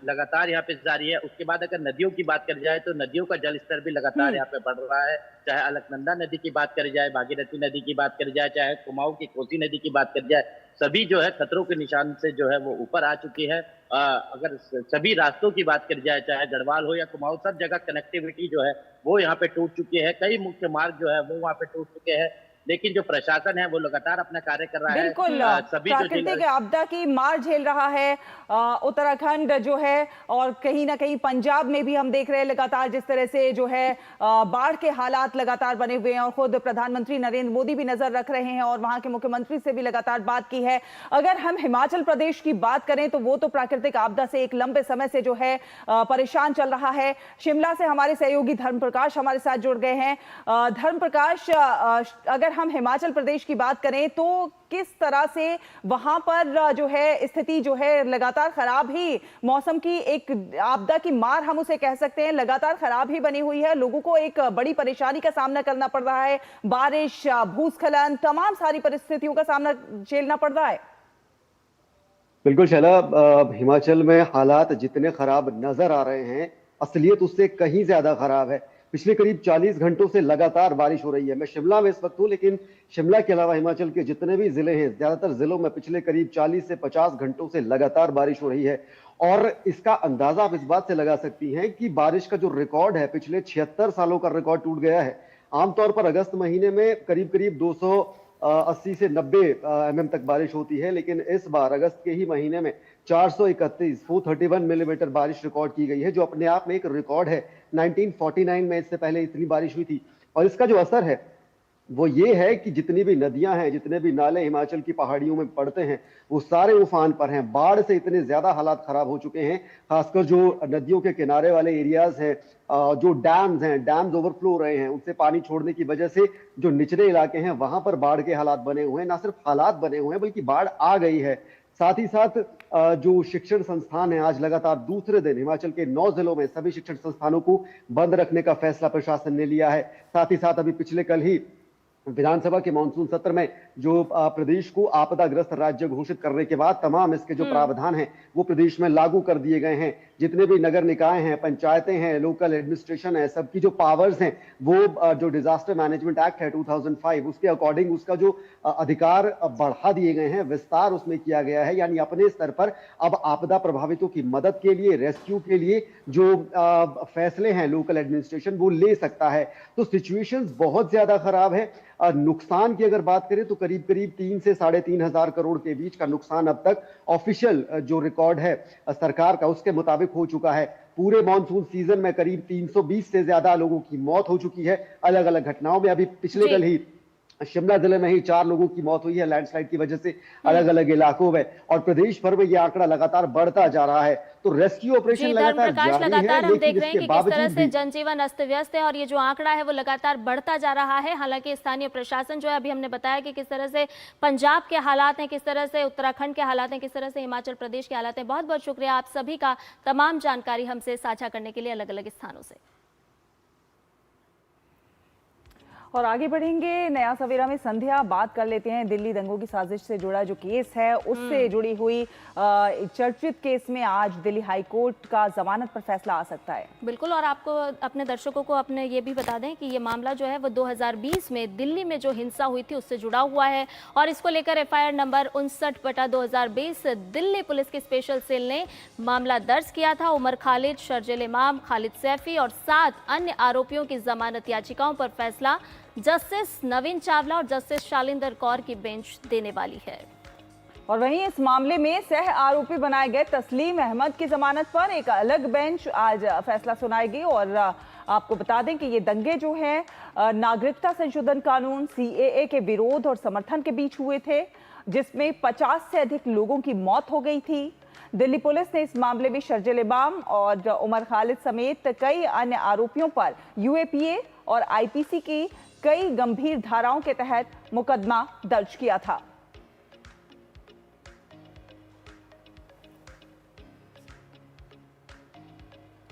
लगातार यहाँ पे जारी है। उसके बाद अगर नदियों की बात करी जाए तो नदियों का जल स्तर भी लगातार यहाँ पे बढ़ रहा है। चाहे अलकनंदा नदी की बात करी जाए, भागीरथी नदी की बात करी जाए, चाहे कुमाऊं की कोसी नदी की बात करी जाए, सभी जो है खतरों के निशान से जो है वो ऊपर आ चुकी है। अगर सभी रास्तों की बात करी जाए, चाहे गढ़वाल हो या कुमाऊं, सब जगह कनेक्टिविटी जो है वो यहाँ पे टूट चुकी है। कई मुख्य मार्ग जो है वो वहाँ पे टूट चुके हैं, लेकिन जो प्रशासन है वो लगातार अपना कार्य कर रहा है। बिल्कुल, सभी प्राकृतिक आपदा की मार झेल रहा है उत्तराखंड जो है, और कहीं ना कहीं पंजाब में भी हम देख रहे हैं लगातार जिस तरह से जो है बाढ़ के हालात लगातार बने हुए हैं। और खुद प्रधानमंत्री नरेंद्र मोदी भी नजर रख रहे हैं और वहां के मुख्यमंत्री से भी लगातार बात की है। अगर हम हिमाचल प्रदेश की बात करें तो वो तो प्राकृतिक आपदा से एक लंबे समय से जो है परेशान चल रहा है। शिमला से हमारे सहयोगी धर्म प्रकाश हमारे साथ जुड़ गए हैं। धर्म प्रकाश, अगर अगर हम हिमाचल प्रदेश की बात करें तो किस तरह से वहां पर जो है स्थिति जो है लगातार खराब ही, मौसम की एक आपदा की मार हम उसे कह सकते हैं, लगातार खराब ही बनी हुई है। लोगों को एक बड़ी परेशानी का सामना करना पड़ रहा है, बारिश, भूस्खलन, तमाम सारी परिस्थितियों का सामना झेलना पड़ रहा है। बिल्कुल शैला, हिमाचल में हालात जितने खराब नजर आ रहे हैं, असलियत उससे कहीं ज्यादा खराब है। पिछले करीब 40 घंटों से लगातार बारिश हो रही है। मैं शिमला में इस वक्त हूं, लेकिन शिमला के अलावा हिमाचल के जितने भी जिले हैं, ज्यादातर जिलों में पिछले करीब 40 से 50 घंटों से लगातार बारिश हो रही है। और इसका अंदाजा आप इस बात से लगा सकती हैं कि बारिश का जो रिकॉर्ड है, पिछले 76 सालों का रिकॉर्ड टूट गया है। आमतौर पर अगस्त महीने में करीब 280 से 90 mm तक बारिश होती है, लेकिन इस बार अगस्त के ही महीने में 431 मिलीमीटर बारिश रिकॉर्ड की गई है, जो अपने आप में एक रिकॉर्ड है। 1949 में इससे पहले इतनी बारिश हुई थी। और इसका जो असर है वो ये है कि जितनी भी नदियां हैं, जितने भी नाले हिमाचल की पहाड़ियों में पड़ते हैं, वो सारे उफान पर हैं। बाढ़ से इतने ज्यादा हालात खराब हो चुके हैं, खासकर जो नदियों के किनारे वाले एरियाज हैं, जो डैम्स हैं, डैम्स ओवरफ्लो हो रहे हैं, उनसे पानी छोड़ने की वजह से जो निचले इलाके हैं वहां पर बाढ़ के हालात बने हुए हैं। ना सिर्फ हालात बने हुए हैं, बल्कि बाढ़ आ गई है। साथ ही साथ जो शिक्षण संस्थान है, आज लगातार दूसरे दिन हिमाचल के 9 जिलों में सभी शिक्षण संस्थानों को बंद रखने का फैसला प्रशासन ने लिया है। साथ ही साथ अभी पिछले कल ही विधानसभा के मानसून सत्र में जो प्रदेश को आपदाग्रस्त राज्य घोषित करने के बाद तमाम इसके जो प्रावधान हैं वो प्रदेश में लागू कर दिए गए हैं। जितने भी नगर निकाय हैं, पंचायतें हैं, लोकल एडमिनिस्ट्रेशन है, सबकी जो पावर्स हैं वो जो डिजास्टर मैनेजमेंट एक्ट है 2005 उसके अकॉर्डिंग उसका जो अधिकार बढ़ा दिए गए हैं, विस्तार उसमें किया गया है। यानी अपने स्तर पर अब आपदा प्रभावितों की मदद के लिए, रेस्क्यू के लिए जो फैसले हैं लोकल एडमिनिस्ट्रेशन वो ले सकता है। तो सिचुएशंस बहुत ज्यादा खराब है। नुकसान की अगर बात करें तो करीब 3 से 3.5 हजार करोड़ के बीच का नुकसान अब तक ऑफिशियल जो रिकॉर्ड है सरकार का उसके मुताबिक हो चुका है। पूरे मॉनसून सीजन में करीब 320 से ज्यादा लोगों की मौत हो चुकी है अलग अलग घटनाओं में। अभी पिछले कल ही शिमला जिले में ही 4 लोगों की मौत हुई है लैंडस्लाइड की वजह से अलग अलग इलाकों में, और प्रदेश भर में यह आंकड़ा लगातार बढ़ता जा रहा है। तो रेस्क्यू ऑपरेशन लगातार जारी है, हम देख रहे हैं कि किस तरह से जनजीवन अस्त व्यस्त है और ये जो आंकड़ा है वो लगातार बढ़ता जा रहा है। हालांकि स्थानीय प्रशासन जो है, अभी हमने बताया कि किस तरह से पंजाब के हालात हैं, किस तरह से उत्तराखंड के हालात हैं, किस तरह से हिमाचल प्रदेश के हालात हैं। बहुत बहुत शुक्रिया आप सभी का तमाम जानकारी हमसे साझा करने के लिए अलग अलग स्थानों से। और आगे बढ़ेंगे नया सवेरा में संध्या, बात कर लेते हैं दिल्ली दंगों की साजिश से जुड़ा जो केस है उससे जुड़ी हुई चर्चित केस में आज दिल्ली हाई कोर्ट का जमानत पर फैसला आ सकता है। बिल्कुल, और आपको अपने दर्शकों को अपने ये भी बता दें कि ये मामला जो है वो 2020 में दिल्ली में जो हिंसा हुई थी उससे जुड़ा हुआ है और इसको लेकर FIR नंबर 59/2020 दिल्ली पुलिस की स्पेशल सेल ने मामला दर्ज किया था। उमर खालिद, शर्जिल इमाम, खालिद सैफी और 7 अन्य आरोपियों की जमानत याचिकाओं पर फैसला जस्टिस नवीन चावला और जस्टिस शालिंदर कौर की बेंच देने वाली है। और वहीं इस मामले में सह आरोपी बनाए गए तस्लीम अहमद की जमानत पर एक अलग बेंच आज फैसला सुनाएगी। और आपको बता दें कि ये दंगे जो हैं नागरिकता संशोधन कानून CAA के विरोध और समर्थन के बीच हुए थे, जिसमें 50 से अधिक लोगों की मौत हो गई थी। दिल्ली पुलिस ने इस मामले में शर्जिल इमाम और उमर खालिद समेत कई अन्य आरोपियों पर UAPA और IPC की कई गंभीर धाराओं के तहत मुकदमा दर्ज किया था।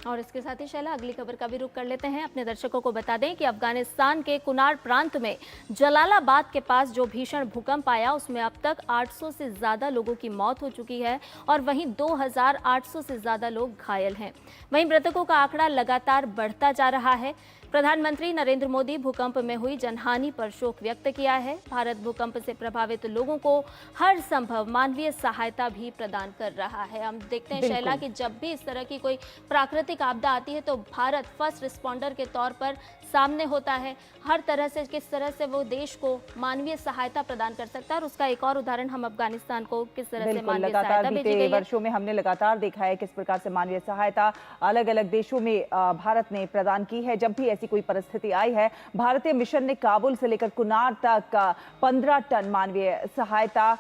और इसके साथ ही शैला अगली खबर का भी रुख कर लेते हैं। अपने दर्शकों को बता दें कि अफगानिस्तान के कुनार प्रांत में जलालाबाद के पास जो भीषण भूकंप आया उसमें अब तक 800 से ज़्यादा लोगों की मौत हो चुकी है और वहीं 2800 से ज़्यादा लोग घायल हैं। वहीं मृतकों का आंकड़ा लगातार बढ़ता जा रहा है। प्रधानमंत्री नरेंद्र मोदी भूकंप में हुई जनहानि पर शोक व्यक्त किया है। भारत भूकंप से प्रभावित लोगों को हर संभव मानवीय सहायता भी प्रदान कर रहा है। हम देखते हैं शैला कि जब भी इस तरह की कोई प्राकृतिक आपदा आती है तो भारत फर्स्ट रिस्पॉन्डर के तौर पर सामने होता है। हर तरह से किस तरह से वो देश को मानवीय सहायता प्रदान कर सकता है और उसका एक और उदाहरण हम अफगानिस्तान को किस तरह से मानवीय सहायता भेजी गई है। वर्षों में हमने लगातार देखा है किस प्रकार से मानवीय सहायता अलग अलग देशों में भारत ने प्रदान की है। जब भी ऐसी कोई परिस्थिति आई है, भारतीय मिशन ने काबुल से लेकर कुनार तक 15 टन मानवीय सहायता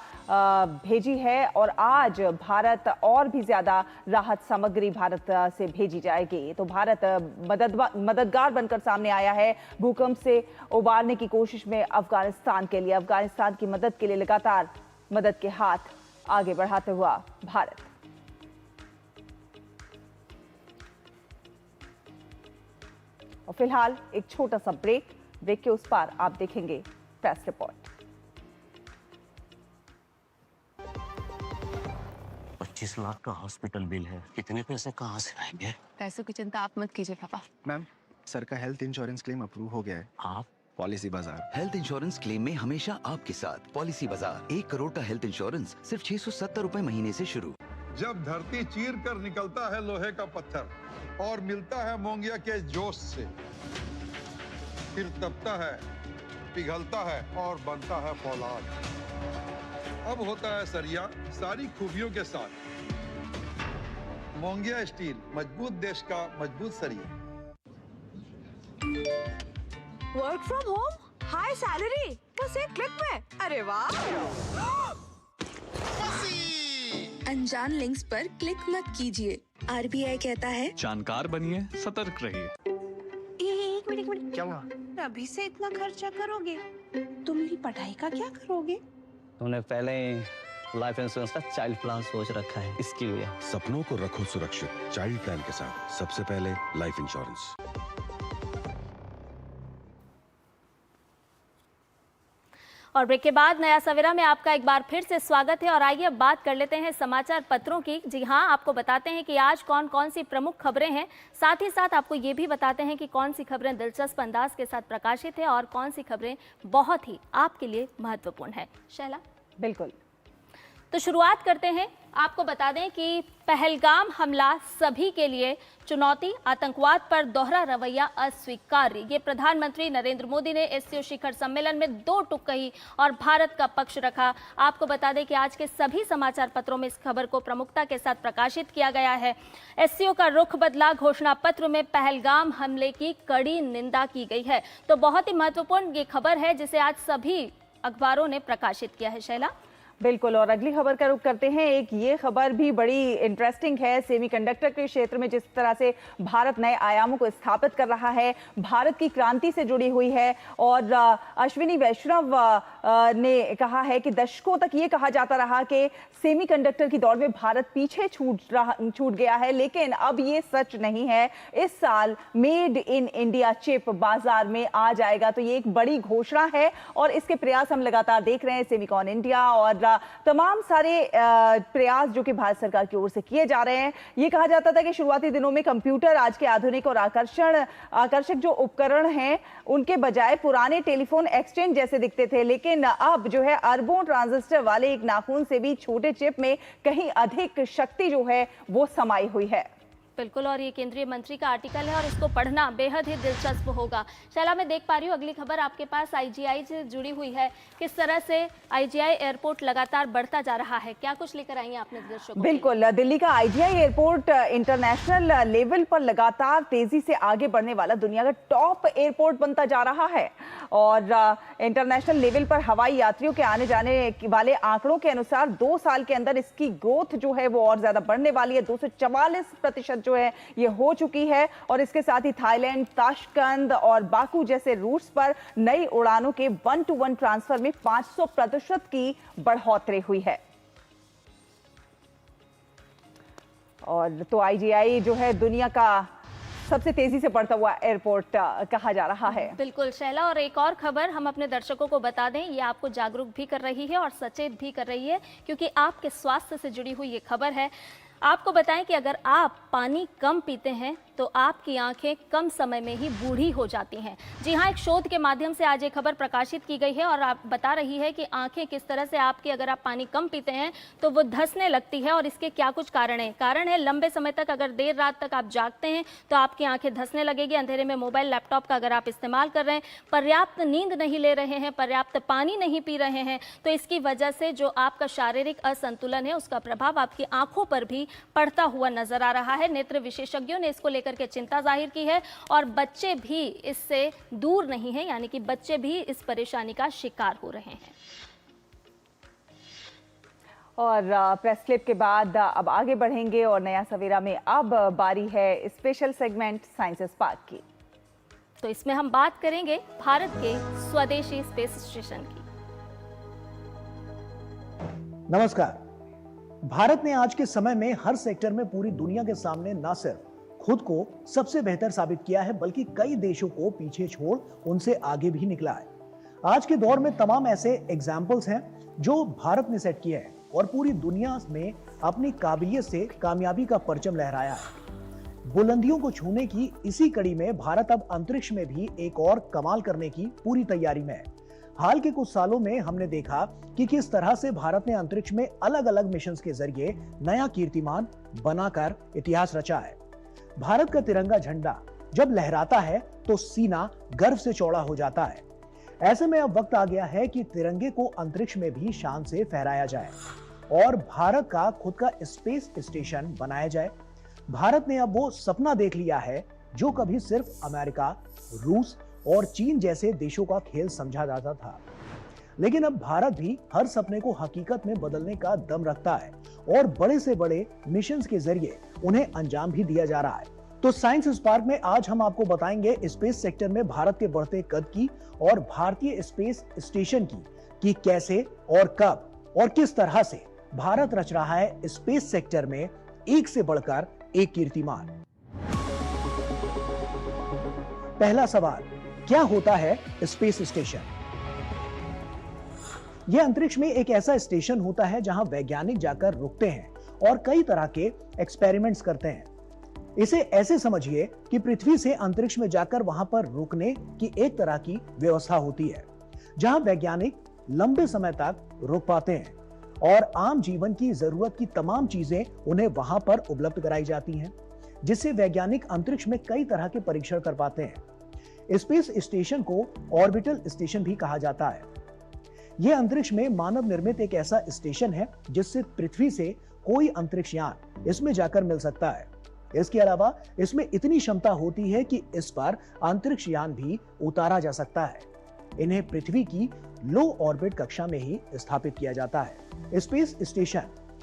भेजी है और आज भारत और भी ज्यादा राहत सामग्री भारत से भेजी जाएगी। तो भारत मददगार बनकर सामने आया है भूकंप से उबारने की कोशिश में अफगानिस्तान के लिए। अफगानिस्तान की मदद के लिए लगातार मदद के हाथ आगे बढ़ाते हुआ भारत। और फिलहाल एक छोटा सा ब्रेक के उस पार आप देखेंगे प्रेस रिपोर्ट। 25 लाख का हॉस्पिटल बिल है, कितने पैसे कहाँ से आएंगे? पैसों की चिंता आप मत कीजिए पापा। मैम, सर का हेल्थ इंश्योरेंस क्लेम अप्रूव हो गया है। आप? पॉलिसी बाजार। हेल्थ इंश्योरेंस क्लेम में हमेशा आपके साथ पॉलिसी बाजार। 1 करोड़ का हेल्थ इंश्योरेंस सिर्फ 670 रुपए महीने से शुरू। जब धरती चीर कर निकलता है लोहे का पत्थर और मिलता है मोंगिया के जोश से, फिर तपता है, पिघलता है और बनता है फौलाद। अब होता है सरिया सारी खूबियों के साथ। मोंगिया स्टील, मजबूत देश का मजबूत सरिया। Work from home, high salary, बस एक क्लिक में। अरे वाह! अनजान लिंक्स पर क्लिक मत कीजिए। RBI कहता है जानकार बनिए, सतर्क रहिए। एक मिनट। क्या हुआ? अभी से इतना खर्चा करोगे, तुम मेरी पढ़ाई का क्या करोगे? तुमने पहले ही लाइफ इंश्योरेंस का चाइल्ड प्लान सोच रखा है, इसके लिए। सपनों को रखो सुरक्षित चाइल्ड प्लान के साथ। सबसे पहले लाइफ इंश्योरेंस। और ब्रेक के बाद नया सवेरा में आपका एक बार फिर से स्वागत है। और आइए अब बात कर लेते हैं समाचार पत्रों की। जी हां, आपको बताते हैं कि आज कौन कौन सी प्रमुख खबरें हैं, साथ ही साथ आपको ये भी बताते हैं कि कौन सी खबरें दिलचस्प अंदाज के साथ प्रकाशित है और कौन सी खबरें बहुत ही आपके लिए महत्वपूर्ण है। शैला? बिल्कुल, तो शुरुआत करते हैं। आपको बता दें कि पहलगाम हमला सभी के लिए चुनौती, आतंकवाद पर दोहरा रवैया अस्वीकार्य। ये प्रधानमंत्री नरेंद्र मोदी ने एससीओ शिखर सम्मेलन में 2 टूक कही और भारत का पक्ष रखा। आपको बता दें कि आज के सभी समाचार पत्रों में इस खबर को प्रमुखता के साथ प्रकाशित किया गया है। एससीओ का रुख बदला, घोषणा पत्र में पहलगाम हमले की कड़ी निंदा की गई है। तो बहुत ही महत्वपूर्ण ये खबर है जिसे आज सभी अखबारों ने प्रकाशित किया है। शैला? बिल्कुल, और अगली खबर का रुख करते हैं। एक ये खबर भी बड़ी इंटरेस्टिंग है। सेमीकंडक्टर के क्षेत्र में जिस तरह से भारत नए आयामों को स्थापित कर रहा है, भारत की क्रांति से जुड़ी हुई है। और अश्विनी वैष्णव ने कहा है कि दशकों तक ये कहा जाता रहा कि सेमीकंडक्टर की दौड़ में भारत पीछे छूट गया है, लेकिन अब ये सच नहीं है। इस साल मेड इन इंडिया चिप बाजार में आ जाएगा। तो ये एक बड़ी घोषणा है और इसके प्रयास हम लगातार देख रहे हैं। सेमिकॉन इंडिया और तमाम सारे प्रयास जो कि भारत सरकार की ओर से किए जा रहे हैं। ये कहा जाता था कि शुरुआती दिनों में कंप्यूटर आज के आधुनिक और आकर्षक जो उपकरण हैं उनके बजाय पुराने टेलीफोन एक्सचेंज जैसे दिखते थे, लेकिन अब जो है अरबों ट्रांजिस्टर वाले एक नाखून से भी छोटे चिप में कहीं अधिक शक्ति जो है वो समाई हुई है। बिल्कुल, और ये केंद्रीय मंत्री का आर्टिकल है और इसको पढ़ना बेहद ही दिलचस्प होगा। शैला, मैं देख पा रही हूँ अगली खबर आपके पास आईजीआई से जुड़ी हुई है। किस तरह से आईजीआई एयरपोर्ट लगातार बढ़ता जा रहा है, क्या कुछ लेकर आई हैं आपने दर्शकों? बिल्कुल, दिल्ली का आईजीआई एयरपोर्ट इंटरनेशनल लेवल पर लगातार तेजी से आगे बढ़ने वाला दुनिया का टॉप एयरपोर्ट बनता जा रहा है। और इंटरनेशनल लेवल पर हवाई यात्रियों के आने जाने वाले आंकड़ों के अनुसार 2 साल के अंदर इसकी ग्रोथ जो है वो और ज्यादा बढ़ने वाली है। 244% जो है ये हो चुकी है। और इसके साथ ही थाईलैंड, ताशकंद और बाकू जैसे रूट्स पर नई उड़ानों के 1-to-1 ट्रांसफर में 500% की बढ़ोतरी हुई है। और तो आईजीआई जो है दुनिया का सबसे तेजी से बढ़ता हुआ एयरपोर्ट कहा जा रहा है। बिल्कुल शैला, और एक और खबर हम अपने दर्शकों को बता दें, ये आपको जागरूक भी कर रही है और सचेत भी कर रही है, क्योंकि आपके स्वास्थ्य से जुड़ी हुई ये खबर है। आपको बताएं कि अगर आप पानी कम पीते हैं तो आपकी आंखें कम समय में ही बूढ़ी हो जाती हैं। जी हाँ, एक शोध के माध्यम से आज ये खबर प्रकाशित की गई है और आप बता रही है कि आंखें किस तरह से आपकी, अगर आप पानी कम पीते हैं तो वो धंसने लगती है। और इसके क्या कुछ कारण है लंबे समय तक अगर देर रात तक आप जागते हैं तो आपकी आंखें धंसने लगेगी। अंधेरे में मोबाइल लैपटॉप का अगर आप इस्तेमाल कर रहे हैं, पर्याप्त नींद नहीं ले रहे हैं, पर्याप्त पानी नहीं पी रहे हैं, तो इसकी वजह से जो आपका शारीरिक असंतुलन है उसका प्रभाव आपकी आंखों पर भी पड़ता हुआ नजर आ रहा है। नेत्र विशेषज्ञों ने इसको लेकर के चिंता जाहिर की है और बच्चे भी इससे दूर नहीं हैं, यानी कि बच्चे भी इस परेशानी का शिकार हो रहे हैं। और प्रेस क्लिप के बाद अब आगे बढ़ेंगे और नया सवेरा में अब बारी है स्पेशल सेगमेंट साइंस स्पार्क की। तो इसमें हम बात करेंगे भारत के स्वदेशी स्पेस स्टेशन की। नमस्कार। भारत ने आज के समय में हर सेक्टर में पूरी दुनिया के सामने न सिर्फ खुद को सबसे बेहतर साबित किया है, बल्कि कई देशों को पीछे छोड़ उनसे आगे भी निकला है। आज के दौर में तमाम ऐसे एग्जाम्पल्स हैं जो भारत ने सेट किए हैं और पूरी दुनिया में अपनी काबिलियत से कामयाबी का परचम लहराया है। बुलंदियों को छूने की इसी कड़ी में भारत अब अंतरिक्ष में भी एक और कमाल करने की पूरी तैयारी में है। हाल के कुछ सालों में हमने देखा कि किस तरह से भारत ने अंतरिक्ष में अलग अलग मिशन के जरिए नया कीर्तिमान बनाकर इतिहास रचा है। भारत का तिरंगा झंडा जब लहराता है तो सीना गर्व से चौड़ा हो जाता है। ऐसे में अब वक्त आ गया है कि तिरंगे को अंतरिक्ष में भी शान से फहराया जाए और भारत का खुद का स्पेस स्टेशन बनाया जाए। भारत ने अब वो सपना देख लिया है जो कभी सिर्फ अमेरिका, रूस और चीन जैसे देशों का खेल समझा जाता था, लेकिन अब भारत भी हर सपने को हकीकत में बदलने का दम रखता है और बड़े से बड़े मिशंस के जरिए उन्हें अंजाम भी दिया जा रहा है। तो साइंस स्पार्क में आज हम आपको बताएंगे स्पेस सेक्टर में भारत के बढ़ते कद की और भारतीय स्पेस स्टेशन की कैसे और कब और किस तरह से भारत रच रहा है स्पेस सेक्टर में एक से बढ़कर एक कीर्तिमान। पहला सवाल, क्या होता है स्पेस स्टेशन? यह अंतरिक्ष में एक ऐसा स्टेशन होता है जहां वैज्ञानिक जाकर रुकते हैं और कई तरह के एक्सपेरिमेंट्स करते हैं। इसे ऐसे समझिए कि पृथ्वी से अंतरिक्ष में जाकर वहां पर रुकने की एक तरह की व्यवस्था होती है, जहां वैज्ञानिक लंबे समय तक रुक पाते हैं और आम जीवन की जरूरत की तमाम चीजें उन्हें वहां पर उपलब्ध कराई जाती हैं, जिससे वैज्ञानिक अंतरिक्ष में कई तरह के परीक्षण कर पाते हैं। स्पेस स्टेशन को ऑर्बिटल स्टेशन भी कहा जाता है। यह अंतरिक्ष में मानव निर्मित एक ऐसा स्टेशन है जिससे पृथ्वी से कोई अंतरिक्ष यान इसमें जाकर मिल सकता है। इसके अलावा इसमें इतनी क्षमता होती है कि इस पर अंतरिक्ष यान भी उतारा जा सकता है। इन्हें पृथ्वी की लो ऑर्बिट कक्षा में ही स्थापित किया जाता है। स्पेस स्टेशन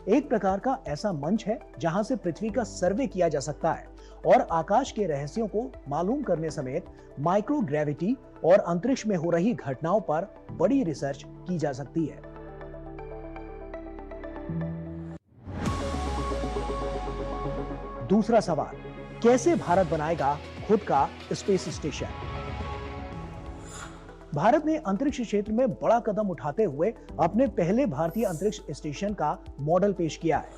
एक प्रकार का ऐसा मंच है जहां से पृथ्वी का सर्वे किया जा सकता है और आकाश के रहस्यों को मालूम करने समेत माइक्रोग्रेविटी और अंतरिक्ष में हो रही घटनाओं पर बड़ी रिसर्च की जा सकती है। दूसरा सवाल, कैसे भारत बनाएगा खुद का स्पेस स्टेशन? भारत ने अंतरिक्ष क्षेत्र में बड़ा कदम उठाते हुए अपने पहले भारतीय अंतरिक्ष स्टेशन का मॉडल पेश किया है।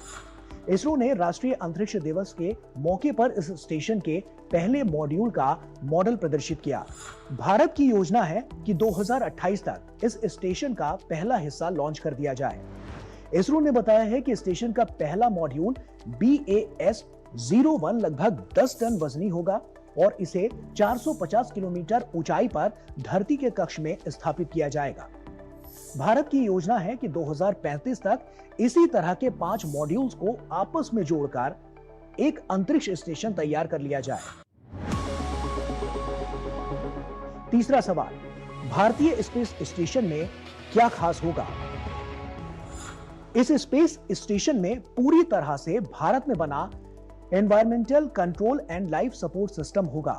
इसरो ने राष्ट्रीय अंतरिक्ष दिवस के मौके पर इस स्टेशन के पहले मॉड्यूल का मॉडल प्रदर्शित किया। भारत की योजना है कि 2028 तक इस स्टेशन का पहला हिस्सा लॉन्च कर दिया जाए। इसरो ने बताया है कि स्टेशन का पहला मॉड्यूल BAS-01 लगभग 10 टन वजनी होगा और इसे 450 किलोमीटर ऊंचाई पर धरती के कक्ष में स्थापित किया जाएगा। भारत की योजना है कि 2035 तक इसी तरह के 5 मॉड्यूल्स को आपस में जोड़कर एक अंतरिक्ष स्टेशन तैयार कर लिया जाए। तीसरा सवाल, भारतीय स्पेस स्टेशन में क्या खास होगा? इस स्पेस स्टेशन में पूरी तरह से भारत में बना environmental control and life support system होगा।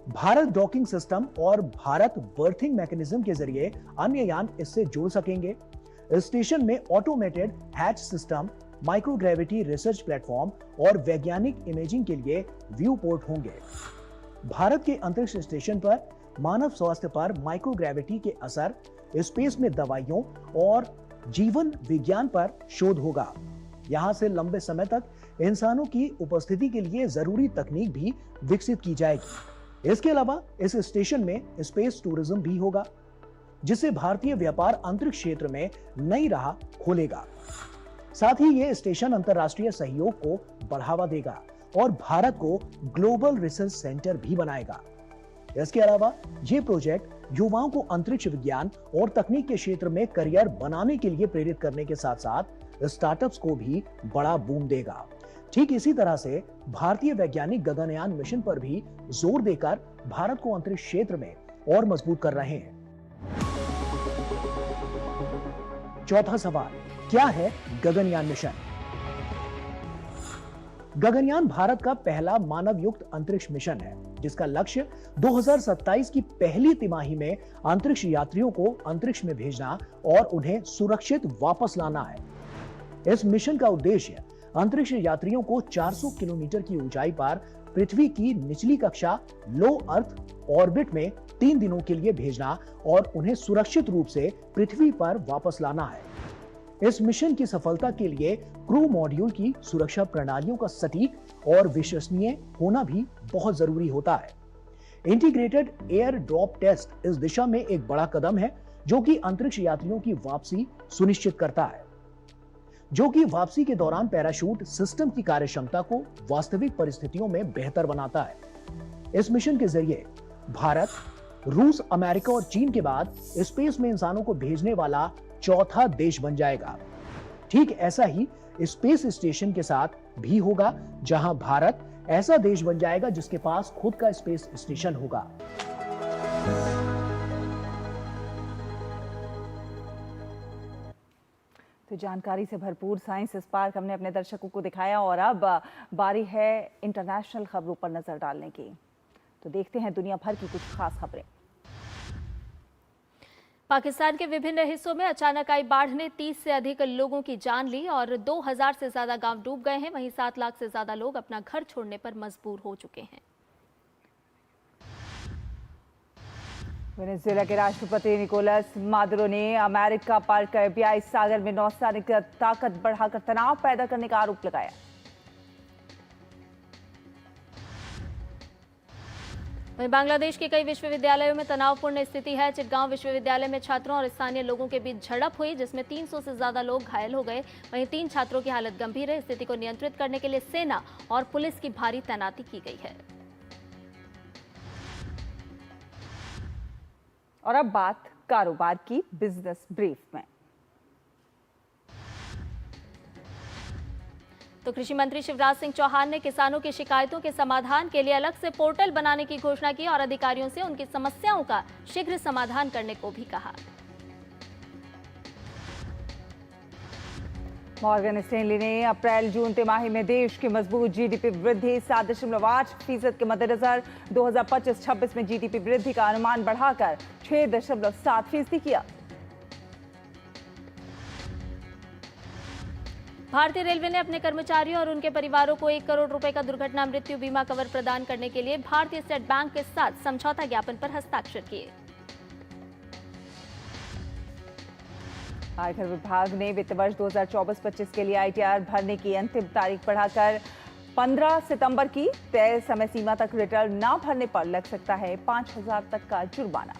भारत डॉकिंग सिस्टम और भारत बर्थिंग मैकेनिज्म के जरिए अन्य यान इससे जुड़ सकेंगे। स्टेशन में automated hatch system, microgravity research platform और वैज्ञानिक इमेजिंग के लिए व्यू पोर्ट होंगे। भारत के अंतरिक्ष स्टेशन पर मानव स्वास्थ्य पर माइक्रोग्रेविटी के असर, स्पेस में दवाइयों और जीवन विज्ञान पर शोध होगा। यहां से लंबे समय तक इंसानों की उपस्थिति के लिए जरूरी तकनीक भी विकसित की जाएगी। इसके अलावा इस स्टेशन में स्पेस टूरिज्म भी होगा, जिससे भारतीय व्यापार अंतरिक्ष क्षेत्र में नई राह खोलेगा। साथ ही यह स्टेशन अंतर्राष्ट्रीय सहयोग को बढ़ावा देगा और भारत को ग्लोबल रिसर्च सेंटर भी बनाएगा। इसके अलावा यह प्रोजेक्ट युवाओं को अंतरिक्ष विज्ञान और तकनीक के क्षेत्र में करियर बनाने के लिए प्रेरित करने के साथ साथ स्टार्टअप्स को भी बड़ा बूम देगा। ठीक इसी तरह से भारतीय वैज्ञानिक गगनयान मिशन पर भी जोर देकर भारत को अंतरिक्ष क्षेत्र में और मजबूत कर रहे हैं। चौथा सवाल, क्या है गगनयान मिशन? गगनयान भारत का पहला मानव युक्त अंतरिक्ष मिशन है। जिसका लक्ष्य 2027 की पहली तिमाही में अंतरिक्ष यात्रियों को अंतरिक्ष में भेजना और उन्हें सुरक्षित वापस लाना है। इस मिशन का उद्देश्य अंतरिक्ष यात्रियों को 400 किलोमीटर की ऊंचाई पर पृथ्वी की निचली कक्षा लो अर्थ ऑर्बिट में 3 दिनों के लिए भेजना और उन्हें सुरक्षित रूप से पृथ्वी पर वापस लाना है। इस मिशन की सफलता के लिए क्रू मॉड्यूल की सुरक्षा प्रणालियों का सटीक और विश्वसनीय होना भी बहुत जरूरी होता है। इंटीग्रेटेड एयर ड्रॉप टेस्ट इस दिशा में एक बड़ा कदम है जो कि अंतरिक्ष यात्रियों की वापसी सुनिश्चित करता है, जो कि वापसी के दौरान पैराशूट सिस्टम की कार्यक्षमता को वास्तविक परिस्थितियों में बेहतर बनाता है। इस मिशन के जरिए भारत, रूस, अमेरिका और चीन के बाद स्पेस में इंसानों को भेजने वाला चौथा देश बन जाएगा। ठीक ऐसा ही स्पेस स्टेशन के साथ भी होगा, जहां भारत ऐसा देश बन जाएगा जिसके पास खुद का स्पेस स्टेशन होगा। तो जानकारी से भरपूर साइंस स्पार्क हमने अपने दर्शकों को दिखाया और अब बारी है इंटरनेशनल खबरों पर नजर डालने की। तो देखते हैं दुनिया भर की कुछ खास खबरें। पाकिस्तान के विभिन्न हिस्सों में अचानक आई बाढ़ ने 30 से अधिक लोगों की जान ली और 2000 से ज्यादा गांव डूब गए हैं। वहीं 7 लाख से ज्यादा लोग अपना घर छोड़ने पर मजबूर हो चुके हैं। वेनेजुएला के राष्ट्रपति निकोलस मादुरो ने अमेरिका पर कैरिबियाई सागर में नौसैनिक ताकत बढ़ाकर तनाव पैदा करने का आरोप लगाया। वहीं बांग्लादेश के कई विश्वविद्यालयों में तनावपूर्ण स्थिति है। चिटगांव विश्वविद्यालय में छात्रों और स्थानीय लोगों के बीच झड़प हुई, जिसमें 300 से ज्यादा लोग घायल हो गए। वहीं 3 छात्रों की हालत गंभीर है। स्थिति को नियंत्रित करने के लिए सेना और पुलिस की भारी तैनाती की गई है। और अब बात कारोबार की, बिजनेस ब्रीफ में। तो कृषि मंत्री शिवराज सिंह चौहान ने किसानों की शिकायतों के समाधान के लिए अलग से पोर्टल बनाने की घोषणा की और अधिकारियों से उनकी समस्याओं का शीघ्र समाधान करने को भी कहा। मॉर्गन स्टैनली ने अप्रैल जून तिमाही में देश की मजबूत जीडीपी वृद्धि 7.8% के मद्देनजर 2025-26 में जीडीपी वृद्धि का अनुमान बढ़ाकर 6.7% किया। भारतीय रेलवे ने अपने कर्मचारियों और उनके परिवारों को 1 करोड़ रुपए का दुर्घटना मृत्यु बीमा कवर प्रदान करने के लिए भारतीय स्टेट बैंक के साथ समझौता ज्ञापन पर हस्ताक्षर किए। आयकर विभाग ने वित्त वर्ष 2024-25 के लिए आईटीआर भरने की अंतिम तारीख बढ़ाकर 15 सितंबर की। तय समय सीमा तक रिटर्न न भरने पर लग सकता है 5,000 तक का जुर्माना।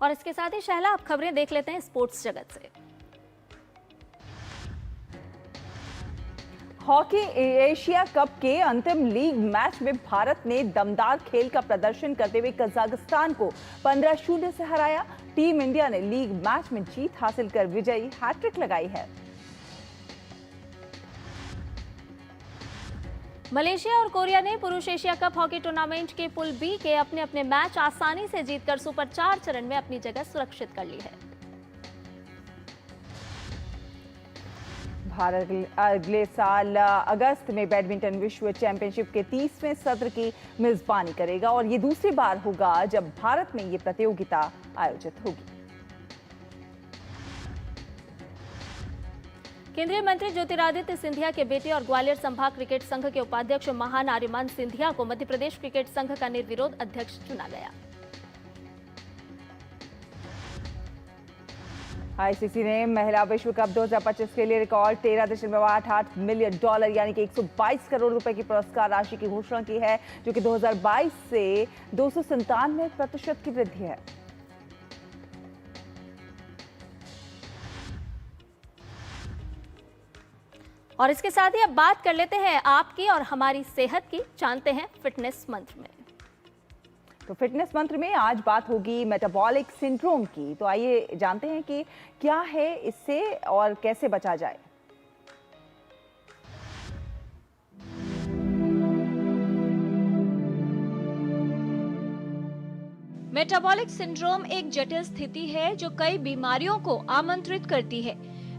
और इसके साथ ही शहला, आप खबरें देख लेते हैं स्पोर्ट्स जगत से। हॉकी एशिया कप के अंतिम लीग मैच में भारत ने दमदार खेल का प्रदर्शन करते हुए कजाकिस्तान को 15-0 से हराया। टीम इंडिया ने लीग मैच में जीत हासिल कर विजयी हैट्रिक लगाई है। मलेशिया और कोरिया ने पुरुष एशिया कप हॉकी टूर्नामेंट के पूल बी के अपने अपने मैच आसानी से जीतकर सुपर 4 चरण में अपनी जगह सुरक्षित कर ली है। भारत अगले साल अगस्त में बैडमिंटन विश्व चैंपियनशिप के 30वें सत्र की मेजबानी करेगा और ये दूसरी बार होगा जब भारत में ये प्रतियोगिता आयोजित होगी। केंद्रीय मंत्री ज्योतिरादित्य सिंधिया के बेटे और ग्वालियर संभाग क्रिकेट संघ के उपाध्यक्ष महान आर्यमान सिंधिया को मध्य प्रदेश क्रिकेट संघ का निर्विरोध अध्यक्ष चुना गया। आईसीसी ने महिला विश्व कप 2025 के लिए रिकॉर्ड $13.88 मिलियन यानी कि 122 करोड़ रुपए की पुरस्कार राशि की घोषणा की है, जो कि 2022 से 297% की वृद्धि है। और इसके साथ ही अब बात कर लेते हैं आपकी और हमारी सेहत की, जानते हैं फिटनेस मंत्र में। तो फिटनेस मंत्र में आज बात होगी मेटाबॉलिक सिंड्रोम की। तो आइए जानते हैं कि क्या है इससे और कैसे बचा जाए। मेटाबॉलिक सिंड्रोम एक जटिल स्थिति है जो कई बीमारियों को आमंत्रित करती है।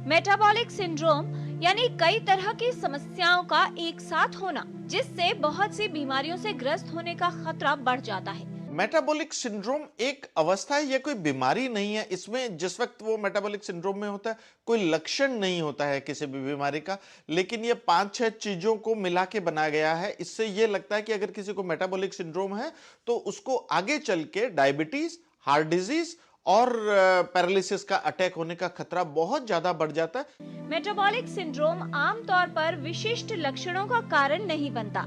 मेटाबॉलिक सिंड्रोम यानी कई तरह की समस्याओं का एक साथ होना, जिससे बहुत सी बीमारियों से ग्रस्त होने का खतरा बढ़ जाता है। मेटाबॉलिक सिंड्रोम एक अवस्था है, यह कोई बीमारी नहीं है। इसमें जिस वक्त वो मेटाबॉलिक सिंड्रोम में होता है कोई लक्षण नहीं होता है किसी भी बीमारी का, लेकिन ये 5-6 चीजों को मिला के बनाया गया है। इससे ये लगता है कि अगर किसी को मेटाबॉलिक सिंड्रोम है तो उसको आगे चल के डायबिटीज, हार्ट डिजीज और पैरालिसिस का अटैक होने का खतरा बहुत ज्यादा बढ़ जाता है। मेटाबॉलिक सिंड्रोम आमतौर पर विशिष्ट लक्षणों का कारण नहीं बनता।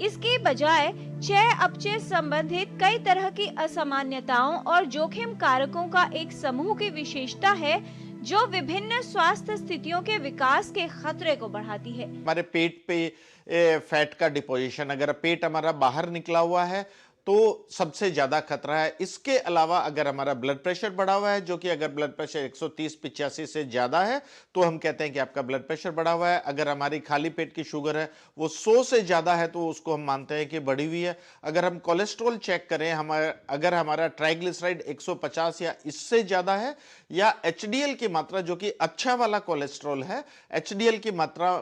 इसके बजाय क्षय अपचय संबंधित कई तरह की असामान्यताओं और जोखिम कारकों का एक समूह की विशेषता है, जो विभिन्न स्वास्थ्य स्थितियों के विकास के खतरे को बढ़ाती है। हमारे पेट पे फैट का डिपोजिशन, अगर पेट हमारा बाहर निकला हुआ है तो सबसे ज्यादा खतरा है। इसके अलावा अगर हमारा ब्लड प्रेशर बढ़ा हुआ है, जो कि अगर ब्लड प्रेशर 130/85 से ज्यादा है तो हम कहते हैं कि आपका ब्लड प्रेशर बढ़ा हुआ है। अगर हमारी खाली पेट की शुगर है वो 100 से ज्यादा है तो उसको हम मानते हैं कि बढ़ी हुई है। अगर हम कोलेस्ट्रॉल चेक करें, अगर हमारा ट्राइग्लिसराइड 150 या इससे ज्यादा है, या एचडीएल की मात्रा जो कि अच्छा वाला कोलेस्ट्रॉल है, एचडीएल की मात्रा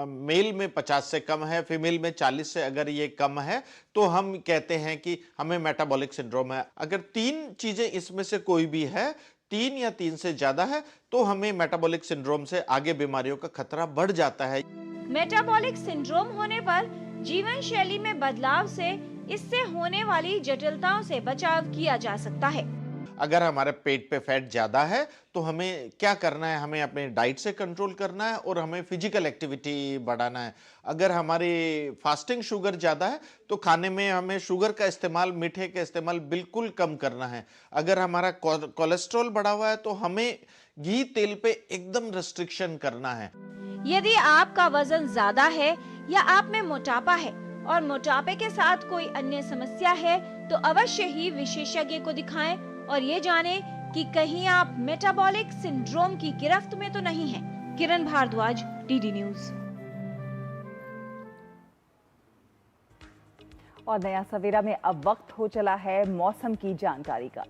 मेल में 50 से कम है, फीमेल में 40 से अगर ये कम है तो हम कहते हैं कि हमें मेटाबॉलिक सिंड्रोम है। अगर 3 चीजें इसमें से कोई भी है, 3 या 3 से ज्यादा है, तो हमें मेटाबॉलिक सिंड्रोम से आगे बीमारियों का खतरा बढ़ जाता है। मेटाबॉलिक सिंड्रोम होने पर जीवन शैली में बदलाव से इससे होने वाली जटिलताओं से बचाव किया जा सकता है। अगर हमारे पेट पे फैट ज्यादा है तो हमें क्या करना है, हमें अपने डाइट से कंट्रोल करना है और हमें फिजिकल एक्टिविटी बढ़ाना है। अगर हमारी फास्टिंग शुगर ज्यादा है तो खाने में हमें शुगर का इस्तेमाल, मीठे का इस्तेमाल बिल्कुल कम करना है। अगर हमारा कोलेस्ट्रॉल बढ़ा हुआ है तो हमें घी तेल पे एकदम रेस्ट्रिक्शन करना है। यदि आपका वजन ज्यादा है या आप में मोटापा है और मोटापे के साथ कोई अन्य समस्या है तो अवश्य ही विशेषज्ञ को दिखाएं और ये जानें कि कहीं आप मेटाबॉलिक सिंड्रोम की गिरफ्त में तो नहीं हैं। किरण भारद्वाज, डीडी न्यूज। और नया सवेरा में अब वक्त हो चला है मौसम की जानकारी का।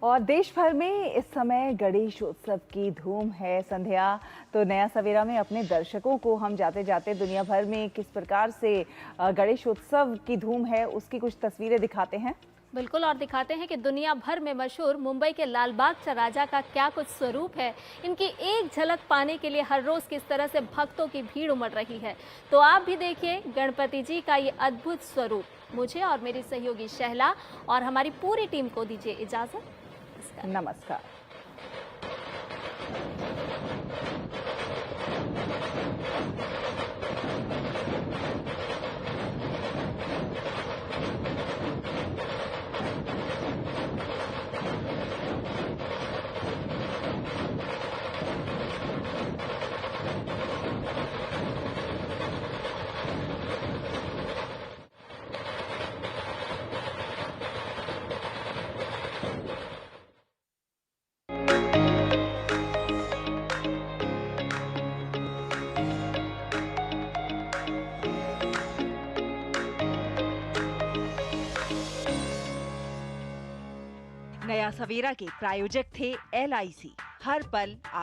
और देश भर में इस समय गणेश उत्सव की धूम है। संध्या, तो नया सवेरा में अपने दर्शकों को हम जाते जाते दुनिया भर में किस प्रकार से गणेश उत्सव की धूम है उसकी कुछ तस्वीरें दिखाते हैं। बिल्कुल, और दिखाते हैं कि दुनिया भर में मशहूर मुंबई के लालबाग राजा का क्या कुछ स्वरूप है। इनकी एक झलक पाने के लिए हर रोज किस तरह से भक्तों की भीड़ उमड़ रही है। तो आप भी देखिए गणपति जी का ये अद्भुत स्वरूप। मुझे और मेरी सहयोगी शहला और हमारी पूरी टीम को दीजिए इजाजत। नमस्कार। नया सवेरा के प्रायोजक थे LIC, हर पल आप